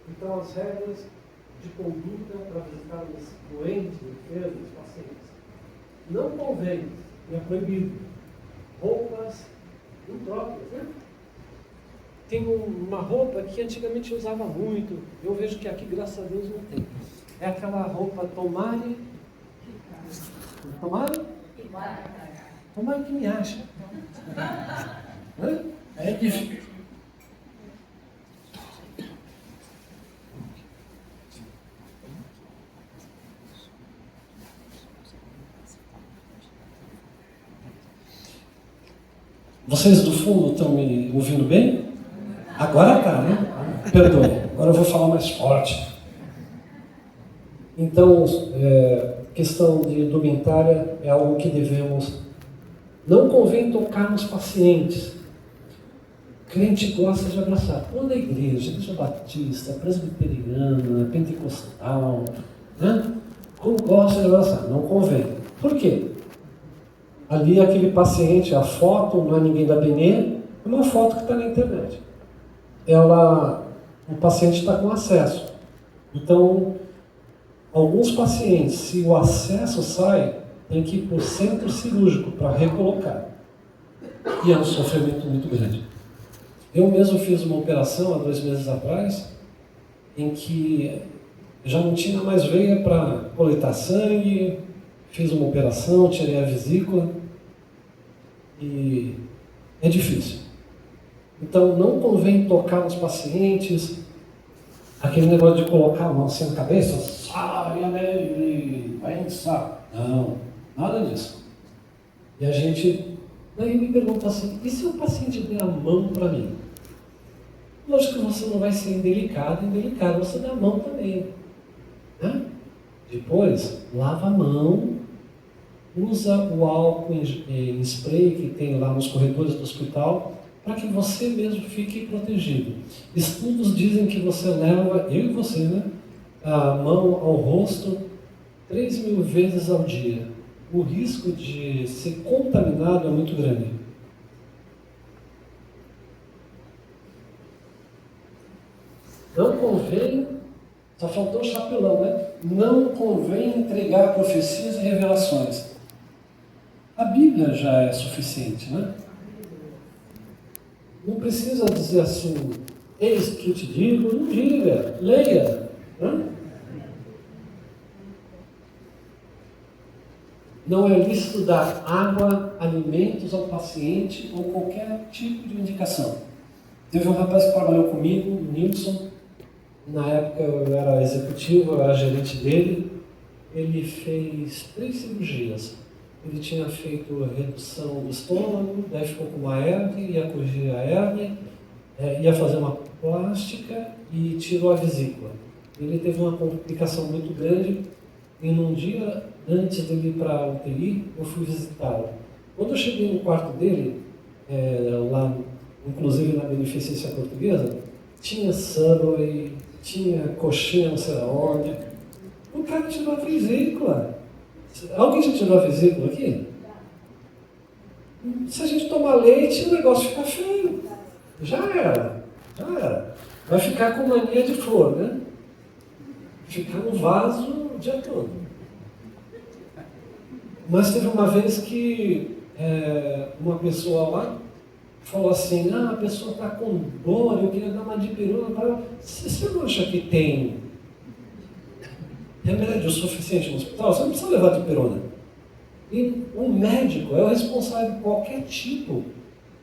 Então, as regras de conduta para visitar os doentes, enfermos, pacientes. Não convém, e é proibido, roupas impróprias, né? Tem uma roupa que antigamente eu usava muito, eu vejo que aqui, graças a Deus, não tem. É aquela roupa tomare que me acha. É difícil. Vocês do fundo estão me ouvindo bem? Agora tá, né? Perdoe, agora eu vou falar mais forte. Então, questão de indumentária é algo que devemos... Não convém tocar nos pacientes. O crente gosta de abraçar. Toda a igreja batista, presbiteriana, pentecostal, né? Como gosta de abraçar, não convém. Por quê? Ali aquele paciente, a foto, não é ninguém da Benê, é uma foto que está na internet. O paciente está com acesso. Então, alguns pacientes, se o acesso sai, tem que ir para o centro cirúrgico para recolocar. E é um sofrimento muito grande. Eu mesmo fiz uma operação há 2 meses atrás, em que já não tinha mais veia para coletar sangue, fiz uma operação, tirei a vesícula, e é difícil. Então, não convém tocar nos pacientes, aquele negócio de colocar a mão assim na cabeça, sai alegre, vai inçar. Não, nada disso. E a gente, daí me pergunta assim, e se o paciente der a mão para mim? Lógico que você não vai ser indelicado, você dá a mão também. Né? Depois, lava a mão, usa o álcool em spray que tem lá nos corredores do hospital, para que você mesmo fique protegido. Estudos dizem que você leva, eu e você, né, a mão ao rosto 3.000 vezes ao dia. O risco de ser contaminado é muito grande. Não convém, só faltou o chapelão, né? Não convém entregar profecias e revelações. A Bíblia já é suficiente, né? Não precisa dizer assim, eis que eu te digo, não diga, leia. Né? Não é lícito dar água, alimentos ao paciente ou qualquer tipo de indicação. Teve um rapaz que trabalhou comigo, o Nilson, na época eu era executivo, eu era gerente dele, ele fez 3 cirurgias. Ele tinha feito a redução do estômago, daí ficou com uma hérnia, ia corrigir a hérnia, ia fazer uma plástica e tirou a vesícula. Ele teve uma complicação muito grande e num dia antes dele ir para a UTI, eu fui visitá-lo. Quando eu cheguei no quarto dele, lá, inclusive na Beneficência Portuguesa, tinha Subway, tinha coxinha não sei aonde. O cara tirou a vesícula. Alguém já tirou a vesícula aqui? Se a gente tomar leite, o negócio fica feio. Já era. Vai ficar com mania de flor, né? Ficar no vaso o dia todo. Mas teve uma vez que uma pessoa lá falou assim, a pessoa está com dor, eu queria dar uma dipirona para ela. Você não acha que tem remédio suficiente no hospital? Você não precisa levar dipirona. E o médico é o responsável por qualquer tipo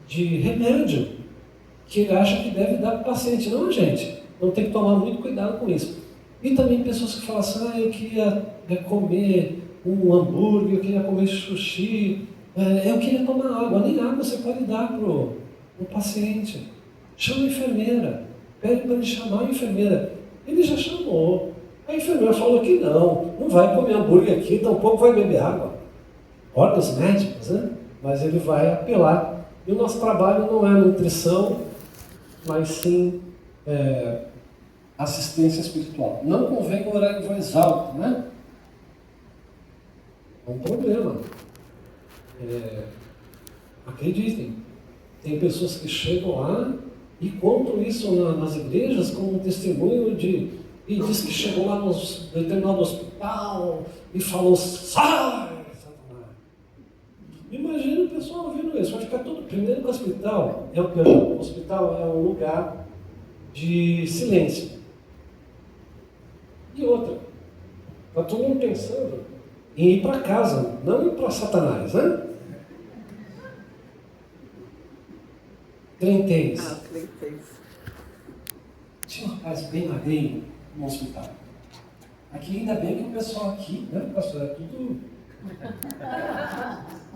de remédio que ele acha que deve dar para o paciente. Não, gente. Então tem que tomar muito cuidado com isso. E também pessoas que falam assim, eu queria comer um hambúrguer, eu queria comer sushi, eu queria tomar água. Nem água você pode dar para o paciente. Chama a enfermeira. Pede para ele chamar a enfermeira. Ele já chamou. A enfermeira falou que não vai comer hambúrguer aqui, tampouco vai beber água. Ordens médicas, né? Mas ele vai apelar. E o nosso trabalho não é nutrição, mas sim assistência espiritual. Não convém orar em voz alta, né? É um problema. Acreditem, tem pessoas que chegam lá e contam isso nas igrejas como um testemunho e diz que chegou lá no determinado hospital e falou, sai! Imagina o pessoal ouvindo isso, vai ficar tudo. Primeiro que o hospital é um lugar de silêncio. E outra, está todo mundo pensando em ir para casa, não ir para Satanás, né? Crentez. Tinha um rapaz bem magrinho no hospital. Aqui ainda bem que o pessoal aqui, né, pastor, é tudo...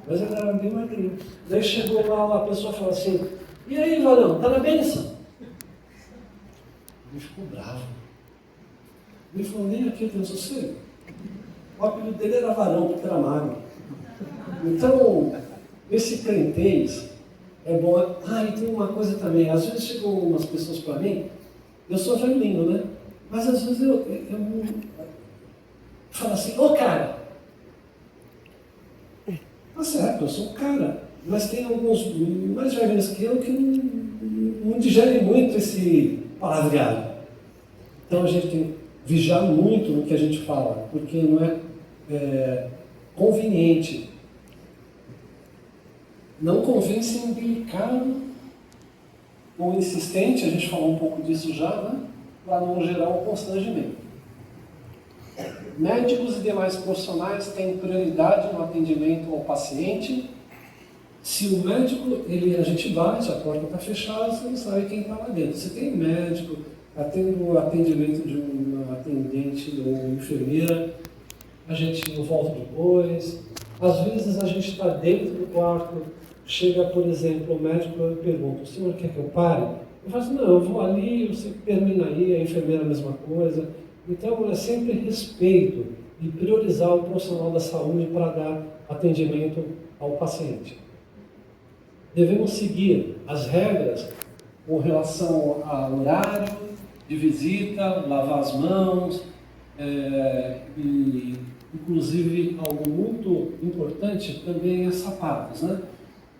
Mas ele era bem magrinho. Daí chegou lá, a pessoa falou assim, e aí, varão, tá na bênção? Ele ficou bravo. Ele falou, nem aqui eu tenho sossego. O apelido dele era varão, porque era magro. Então, esse crentez é bom. E tem uma coisa também, às vezes chegam umas pessoas para mim, eu sou velhinho, né? Mas às vezes eu falo assim, cara, tá certo, eu sou um cara, mas tem alguns mais velhos que eu que não digerem muito esse palavreado. Então a gente tem que vigiar muito no que a gente fala, porque não é conveniente. Não convém ser indelicado ou insistente, a gente falou um pouco disso já, né? Para não gerar um constrangimento. Médicos e demais profissionais têm prioridade no atendimento ao paciente. Se o médico, a gente bate, a porta está fechada, você não sabe quem está lá dentro. Se tem médico, atendo o atendimento de uma atendente ou uma enfermeira, a gente volta depois. Às vezes a gente está dentro do quarto, chega, por exemplo, o médico e pergunta, o senhor quer que eu pare? Eu falo assim, não, eu vou ali, você termina aí, a enfermeira a mesma coisa. Então é sempre respeito e priorizar o profissional da saúde para dar atendimento ao paciente. Devemos seguir as regras com relação ao horário de visita, lavar as mãos, e inclusive algo muito importante também é sapatos, né?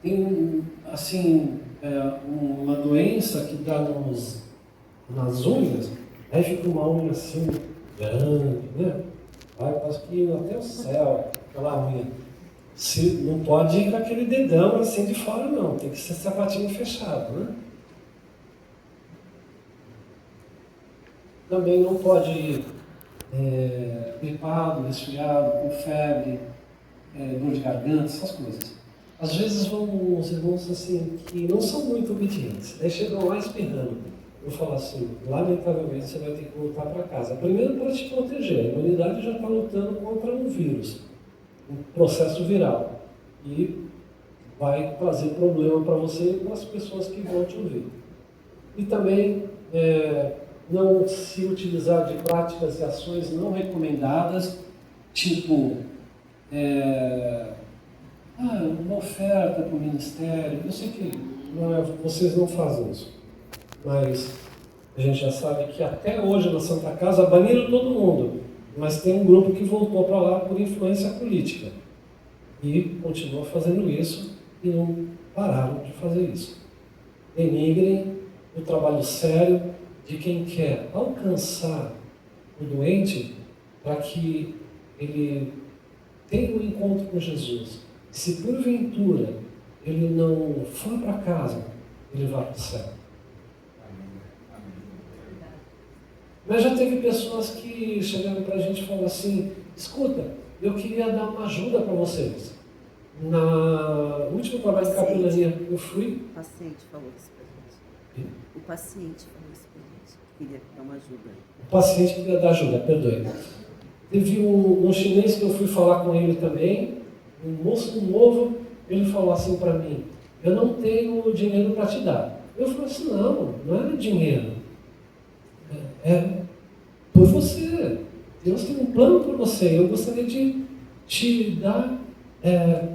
Tem assim uma doença que dá nas unhas, aí fica uma unha assim grande, né? Vai quase que até o céu, aquela unha. Não pode ir com aquele dedão assim de fora, não. Tem que ser sapatinho fechado, né? Também não pode ir gripado, resfriado, com febre, dor de garganta, essas coisas. Às vezes vão uns irmãos assim que não são muito obedientes, aí chegam lá espirrando. Eu falo assim, lamentavelmente você vai ter que voltar para casa. Primeiro para te proteger, a imunidade já está lutando contra um vírus, um processo viral. E vai trazer problema para você e para as pessoas que vão te ouvir. E também não se utilizar de práticas e ações não recomendadas, tipo uma oferta para o ministério. Eu sei que vocês não fazem isso, mas a gente já sabe que até hoje na Santa Casa baniram todo mundo, mas tem um grupo que voltou para lá por influência política e continua fazendo isso e não pararam de fazer isso. Denigrem o trabalho sério de quem quer alcançar o doente para que ele tenha um encontro com Jesus. Se porventura ele não for para casa, ele vai para o céu. Mas já teve pessoas que chegaram para a gente e falaram assim: escuta, eu queria dar uma ajuda para vocês. Na última trabalho de capelania eu fui. O paciente falou isso para a gente. O paciente falou isso para a gente. Queria dar uma ajuda. O paciente queria dar ajuda, perdoe. Teve um chinês que eu fui falar com ele também, um moço novo, ele falou assim para mim: eu não tenho dinheiro para te dar. Eu falei assim: não é dinheiro. É por você. Deus tem um plano por você. Eu gostaria de te dar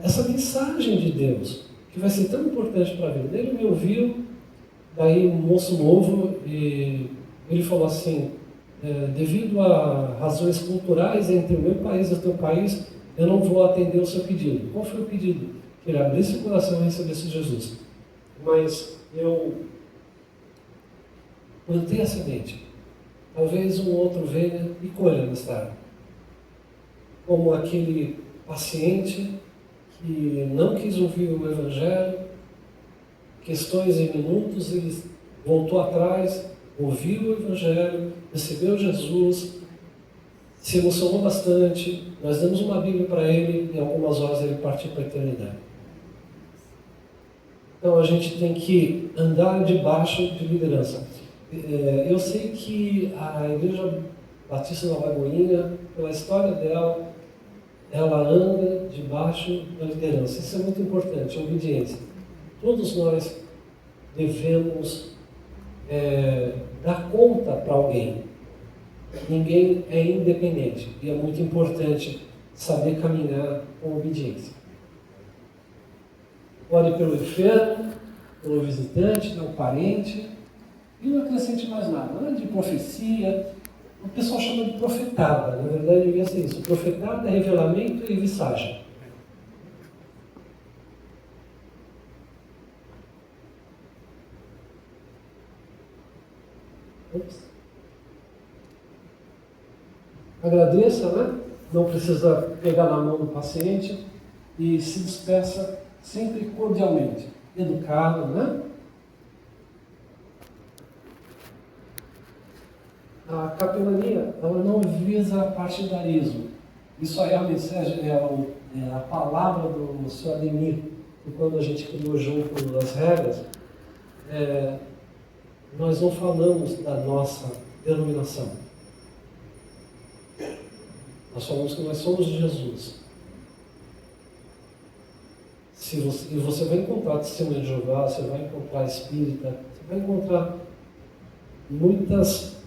essa mensagem de Deus, que vai ser tão importante para a vida dele. Ele me ouviu, daí um moço novo, e ele falou assim: devido a razões culturais entre o meu país e o teu país, eu não vou atender o seu pedido. Qual foi o pedido? Que ele abrisse o coração e recebesse Jesus. Mas eu plantei a semente. Talvez um outro venha e colha mais tarde. Como aquele paciente que não quis ouvir o Evangelho, questões em minutos, ele voltou atrás, ouviu o Evangelho, recebeu Jesus, se emocionou bastante, nós demos uma Bíblia para ele e em algumas horas ele partiu para a eternidade. Então a gente tem que andar debaixo de liderança. Eu sei que a Igreja Batista Nova Lagoinha, pela história dela, ela anda debaixo da liderança. Isso é muito importante, a obediência. Todos nós devemos dar conta para alguém. Ninguém é independente e é muito importante saber caminhar com obediência. Ore pelo enfermo, pelo visitante, pelo parente, e não acrescente mais nada. Nada de profecia. O pessoal chama de profetada. Na verdade, devia ser isso. Profetada, revelamento e visagem. Agradeça, né? Não precisa pegar na mão do paciente e se despeça sempre cordialmente, educado, né? A capelania, ela não visa partidarismo. Isso aí é a mensagem, a palavra do Sr. Ademir, que quando a gente criou junto as regras, nós não falamos da nossa denominação. Nós falamos que nós somos de Jesus. E você vai encontrar testemunha de Jeová, você vai encontrar espírita, você vai encontrar muitas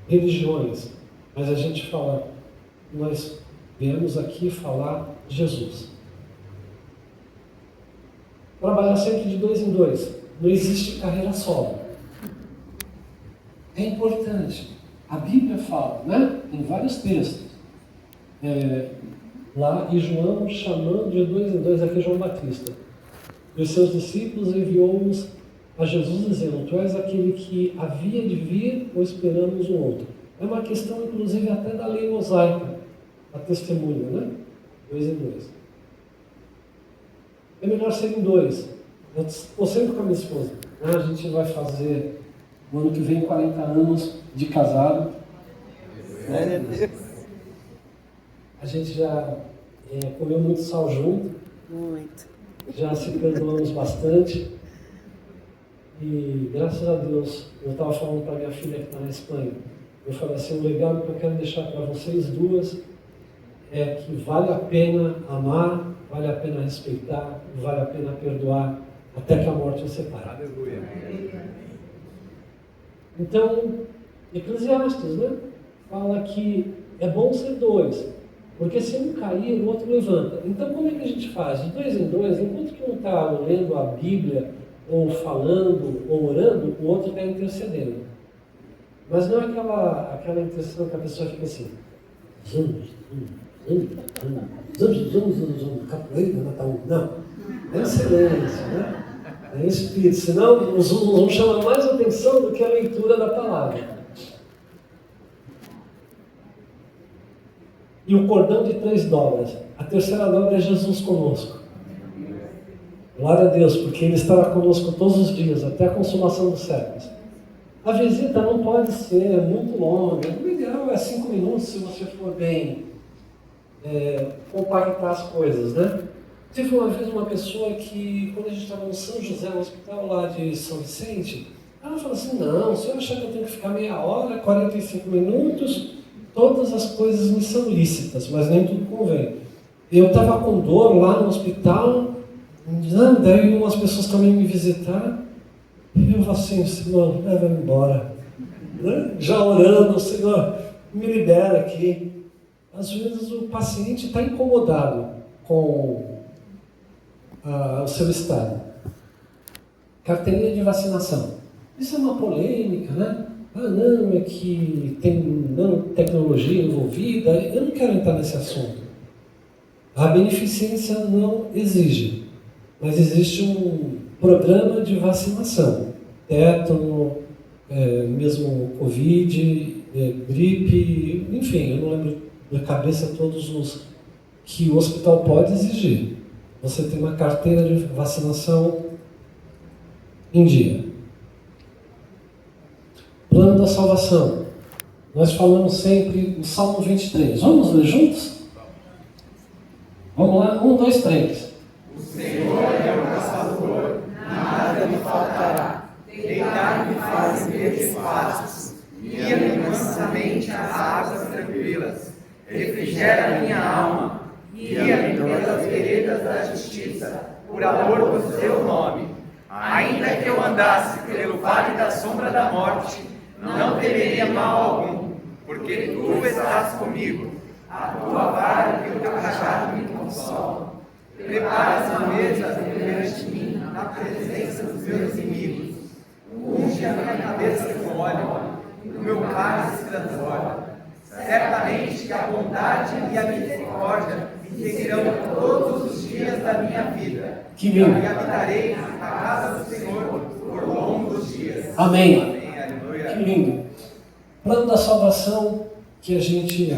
religiões, mas a gente fala, nós viemos aqui falar de Jesus. Trabalhar sempre de 2 em 2. Não existe carreira solo. É importante. A Bíblia fala, né? Em vários textos. Lá, e João chamando de 2 em 2, aqui João Batista. E os seus discípulos enviou-os a Jesus dizendo: tu és aquele que havia de vir ou esperamos um outro? É uma questão, inclusive, até da lei mosaica, a testemunha, né? 2 em 2. É melhor ser em 2. Eu estou sempre com a minha esposa. A gente vai fazer, no ano que vem, 40 anos de casado. A gente já comeu muito sal junto. Muito. Já se perdoamos bastante. E graças a Deus, eu estava falando para minha filha que está na Espanha, eu falei assim: o legado que eu quero deixar para vocês duas é que vale a pena amar, vale a pena respeitar, vale a pena perdoar, até que a morte os separe. Aleluia. Então, Eclesiastes, né? Fala que é bom ser dois, porque se um cair, o outro levanta. Então, como é que a gente faz? De dois em dois, enquanto que um está lendo a Bíblia, ou falando, ou orando, o outro está intercedendo. Mas não é aquela intercessão que a pessoa fica assim, capoeira, Natal. Não, é silêncio, né? É espírito, senão os vamos chamar mais atenção do que a leitura da palavra. E o cordão de 3 dobras. A terceira dobra é Jesus conosco. Glória a Deus, porque Ele estará conosco todos os dias, até a consumação dos séculos. A visita não pode ser muito longa. O ideal é 5 minutos, se você for bem compactar as coisas, né? Teve uma vez uma pessoa que, quando a gente estava no São José, no hospital lá de São Vicente, ela falou assim, não, se eu achar que eu tenho que ficar meia hora, 45 minutos, todas as coisas me são lícitas, mas nem tudo convém. Eu estava com dor lá no hospital, daí umas pessoas também me visitaram, e eu falei assim, Senhor, leva-me embora. Né? Já orando, Senhor, me libera aqui. Às vezes o paciente está incomodado com o seu estado. Carteirinha de vacinação. Isso é uma polêmica, né? Não, é que tem nanotecnologia envolvida. Eu não quero entrar nesse assunto. A beneficência não exige, mas existe um programa de vacinação. Tétano, mesmo Covid, gripe, enfim, eu não lembro da cabeça todos os que o hospital pode exigir. Você tem uma carteira de vacinação em dia. Plano da salvação. Nós falamos sempre o Salmo 23. Vamos ler juntos? Vamos lá? 1, 2, 3. O Senhor é o meu pastor, nada me faltará. Deitar-me faz em verdes pastos, guia-me mansamente às águas tranquilas. Refrigera minha alma, guia-me pelas veredas da justiça, por amor do seu nome. Ainda que eu andasse pelo vale da sombra da morte, não temeria mal algum, porque tu estás comigo. A tua vara e o teu cajado me consolam. Preparas uma mesa perante mim, na presença dos meus inimigos. Unge a minha cabeça com óleo, o meu cálice transborda. Certamente que a bondade e a misericórdia me seguirão todos os dias da minha vida. Que lindo. E habitarei na casa do Senhor por longos dias. Amém. Amém. Aleluia. Que lindo. Plano da salvação que a gente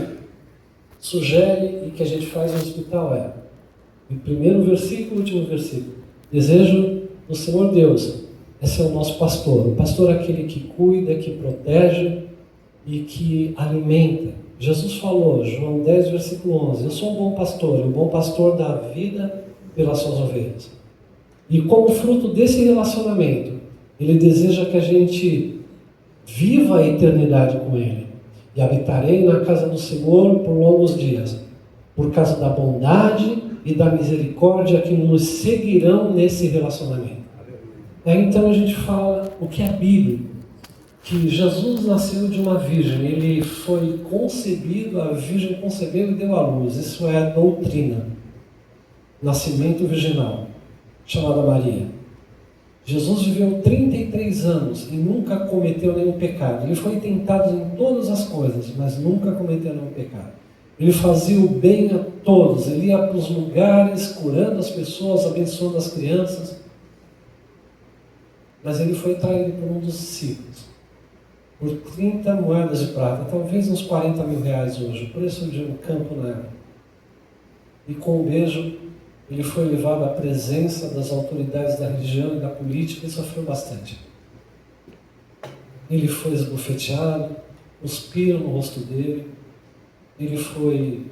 sugere e que a gente faz no hospital é, o primeiro versículo e o último versículo. Desejo do Senhor Deus é ser o nosso pastor. O pastor é aquele que cuida, que protege e que alimenta. Jesus falou, João 10, versículo 11, eu sou um bom pastor, e o bom pastor dá vida pelas suas ovelhas. E como fruto desse relacionamento, ele deseja que a gente viva a eternidade com ele. E habitarei na casa do Senhor por longos dias, por causa da bondade e da misericórdia que nos seguirão nesse relacionamento. Então a gente fala o que é bíblico, que Jesus nasceu de uma virgem, ele foi concebido, a virgem concebeu e deu à luz. Isso é doutrina, nascimento virginal, chamada Maria. Jesus viveu 33 anos e nunca cometeu nenhum pecado. Ele foi tentado em todas as coisas, mas nunca cometeu nenhum pecado. Ele fazia o bem a todos, ele ia para os lugares, curando as pessoas, abençoando as crianças. Mas ele foi traído por um dos discípulos, por 30 moedas de prata, talvez uns 40 mil reais hoje, o preço de um campo na época. E com um beijo, ele foi levado à presença das autoridades da religião e da política e sofreu bastante. Ele foi esbofeteado, cuspiram no rosto dele, ele foi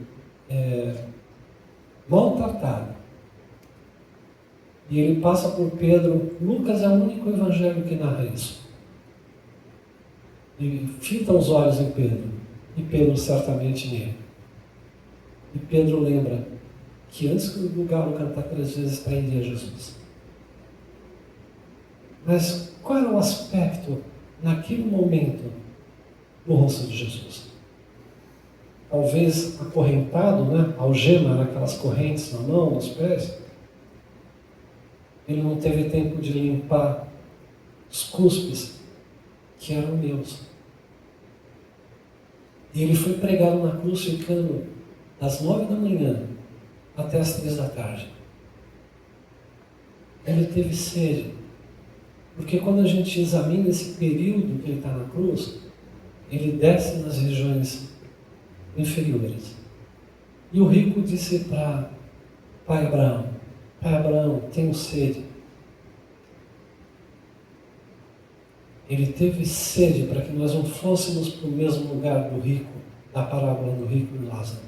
maltratado. E ele passa por Pedro. Lucas é o único evangelho que narra isso. E fita os olhos em Pedro, e Pedro certamente nele. E Pedro lembra que antes que o galo cantar 3 vezes, trairia Jesus. Mas qual era o aspecto naquele momento, no rosto de Jesus. Talvez acorrentado, né? Algema, naquelas correntes na mão, nos pés. Ele não teve tempo de limpar os cuspes que eram meus. E ele foi pregado na cruz ficando das 9 da manhã até as 3 da tarde. Ele teve sede. Porque quando a gente examina esse período que ele está na cruz, ele desce nas regiões inferiores. E o rico disse para pai Abraão, tenho sede. Ele teve sede para que nós não fôssemos para o mesmo lugar do rico, da parábola do rico e Lázaro.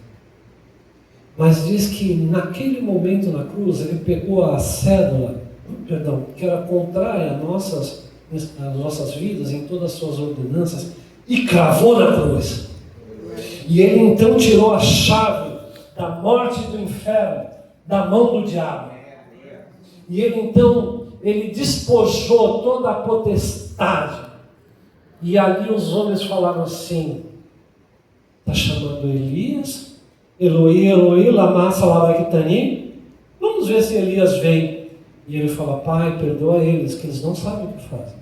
Mas diz que naquele momento na cruz, ele pegou a cédula, que era contrária às nossas vidas, em todas as suas ordenanças, e cravou na cruz. E ele então tirou a chave da morte e do inferno da mão do diabo. E ele despojou toda a potestade. E ali os homens falaram assim: está chamando Elias? Eloi, Eloi, lama sabachthani? Vamos ver se Elias vem. E ele fala: Pai, perdoa eles, que eles não sabem o que fazem.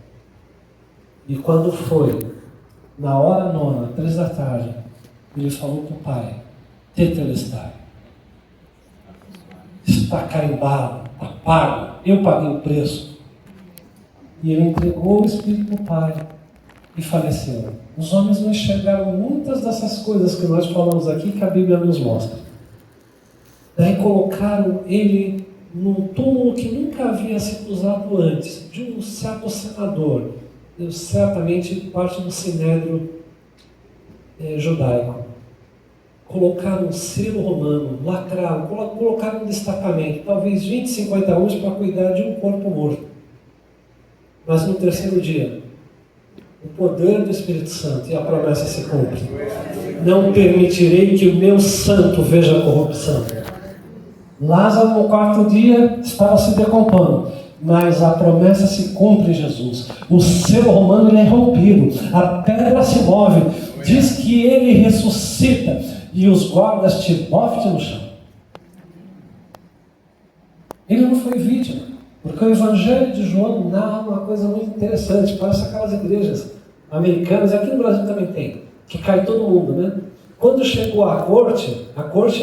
E quando foi, na hora 9, 3 da tarde, ele falou para o pai: Tetelestai, está carimbado, está pago, eu paguei o preço. E ele entregou o Espírito para o pai e faleceu. Os homens não enxergaram muitas dessas coisas que nós falamos aqui, que a Bíblia nos mostra. Daí colocaram ele num túmulo que nunca havia sido usado antes, de um certo senador, certamente parte do sinédrio judaico. Colocaram um selo romano, lacraram, colocaram um destacamento, talvez 20, 50 homens para cuidar de um corpo morto. Mas no terceiro dia, o poder do Espírito Santo e a promessa se cumpre. Não permitirei que o meu santo veja a corrupção. Lázaro no 4º dia estava se decompondo, mas a promessa se cumpre em Jesus. O selo romano ele é rompido, a pedra se move, diz que ele ressuscita e os guardas te bofem no chão. Ele não foi vítima, porque o Evangelho de João narra uma coisa muito interessante. Parece aquelas igrejas americanas, aqui no Brasil também tem, que cai todo mundo, né? Quando chegou a corte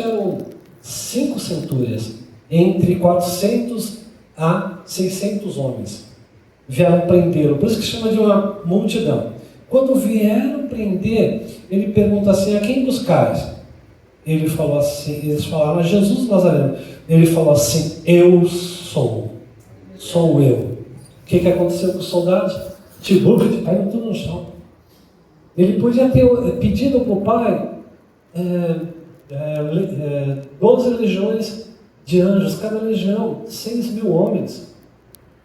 eram 5 centúrias, entre 400 a 600 homens. Vieram prendê-lo, por isso que chama de uma multidão. Quando vieram prender, ele pergunta assim: a quem buscais? Ele falou assim, eles falaram: Jesus Nazareno. Ele falou assim: eu sou eu. O que aconteceu com os soldados? Tibúrcio, caiu tudo no chão. Ele podia ter pedido para o pai 12 legiões de anjos, cada legião, 6.000 homens.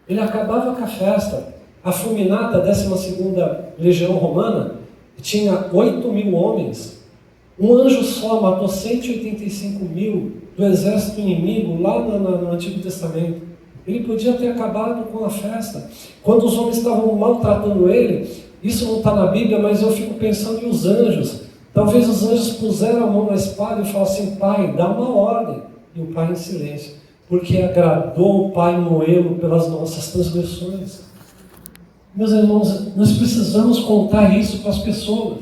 Ele acabava com a festa. A fulminata, 12ª legião romana, tinha 8.000 homens. Um anjo só matou 185.000 do exército inimigo lá no Antigo Testamento. Ele podia ter acabado com a festa. Quando os homens estavam maltratando ele, isso não está na Bíblia, mas eu fico pensando em os anjos. Talvez os anjos puseram a mão na espada e falaram assim: Pai, dá uma ordem. E o Pai em silêncio, porque agradou o Pai moê-lo pelas nossas transgressões. Meus irmãos, nós precisamos contar isso para as pessoas.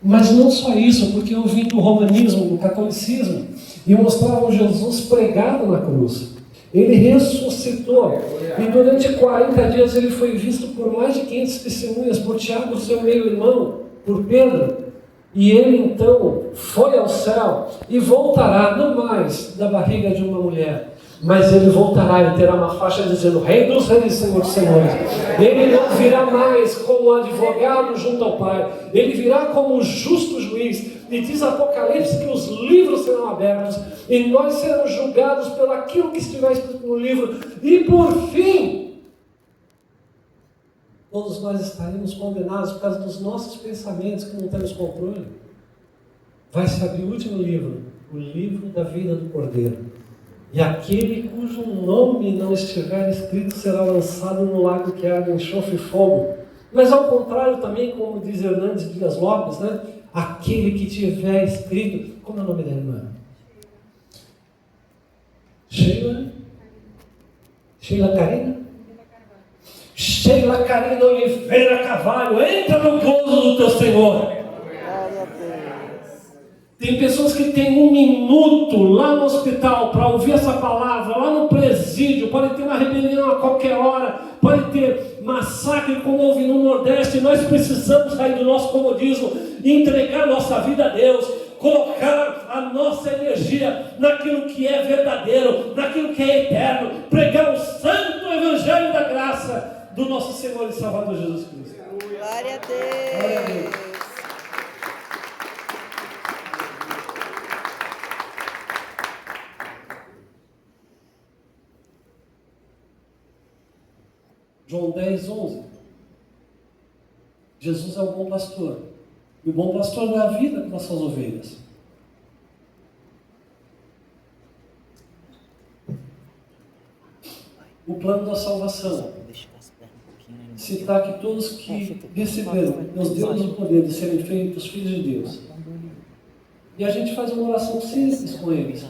Mas não só isso, porque eu vim do romanismo, do catolicismo, e mostravam Jesus pregado na cruz. Ele ressuscitou. E durante 40 dias ele foi visto por mais de 500 testemunhas, por Tiago, seu meio-irmão, por Pedro. E ele então foi ao céu e voltará, não mais da barriga de uma mulher, mas ele voltará e terá uma faixa dizendo: Rei dos Reis, Senhor dos Senhores. Ele não virá mais como advogado junto ao Pai, ele virá como um justo juiz. E diz Apocalipse que os livros serão abertos e nós seremos julgados pelo aquilo que estiver escrito no livro. E por fim, todos nós estaremos condenados por causa dos nossos pensamentos que não temos controle. Vai se abrir o último livro, o livro da vida do Cordeiro. E aquele cujo nome não estiver escrito será lançado no lago que arde enxofre e fogo. Mas ao contrário também, como diz Hernandes Dias Lopes, né? Aquele que tiver escrito, como é o nome da irmã? Sheila Karina? Sheila Karina Oliveira Carvalho, entra no gozo do teu Senhor. Glória a Deus. Tem pessoas que têm 1 minuto lá no hospital para ouvir essa palavra, lá no presídio, pode ter uma rebelião a qualquer hora, pode ter massacre como houve no Nordeste. Nós precisamos sair do nosso comodismo e entregar nossa vida a Deus, colocar a nossa energia naquilo que é verdadeiro, naquilo que é eterno, pregar o santo evangelho da graça do nosso Senhor e Salvador Jesus Cristo. Glória a Deus. Glória a Deus. João 10, 11. Jesus é o bom pastor. E o bom pastor dá a vida para as suas ovelhas. O plano da salvação. Citar que todos que receberam, Deus deu-nos o poder de serem feitos filhos de Deus. E a gente faz uma oração simples com eles.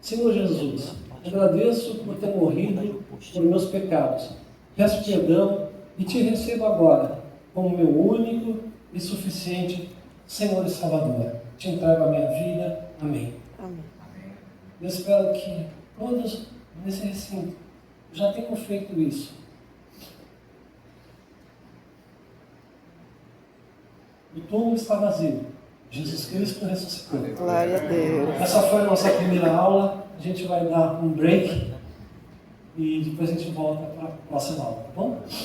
Senhor Jesus, agradeço por ter morrido por meus pecados. Peço perdão e te recebo agora como meu único e suficiente Senhor e Salvador. Te entrego a minha vida. Amém. Amém. Eu espero que todos nesse recinto já tenham feito isso. O túmulo está vazio. Jesus Cristo ressuscitou. Glória a Deus. Essa foi a nossa primeira aula. A gente vai dar um break e depois a gente volta para a próxima aula, tá bom?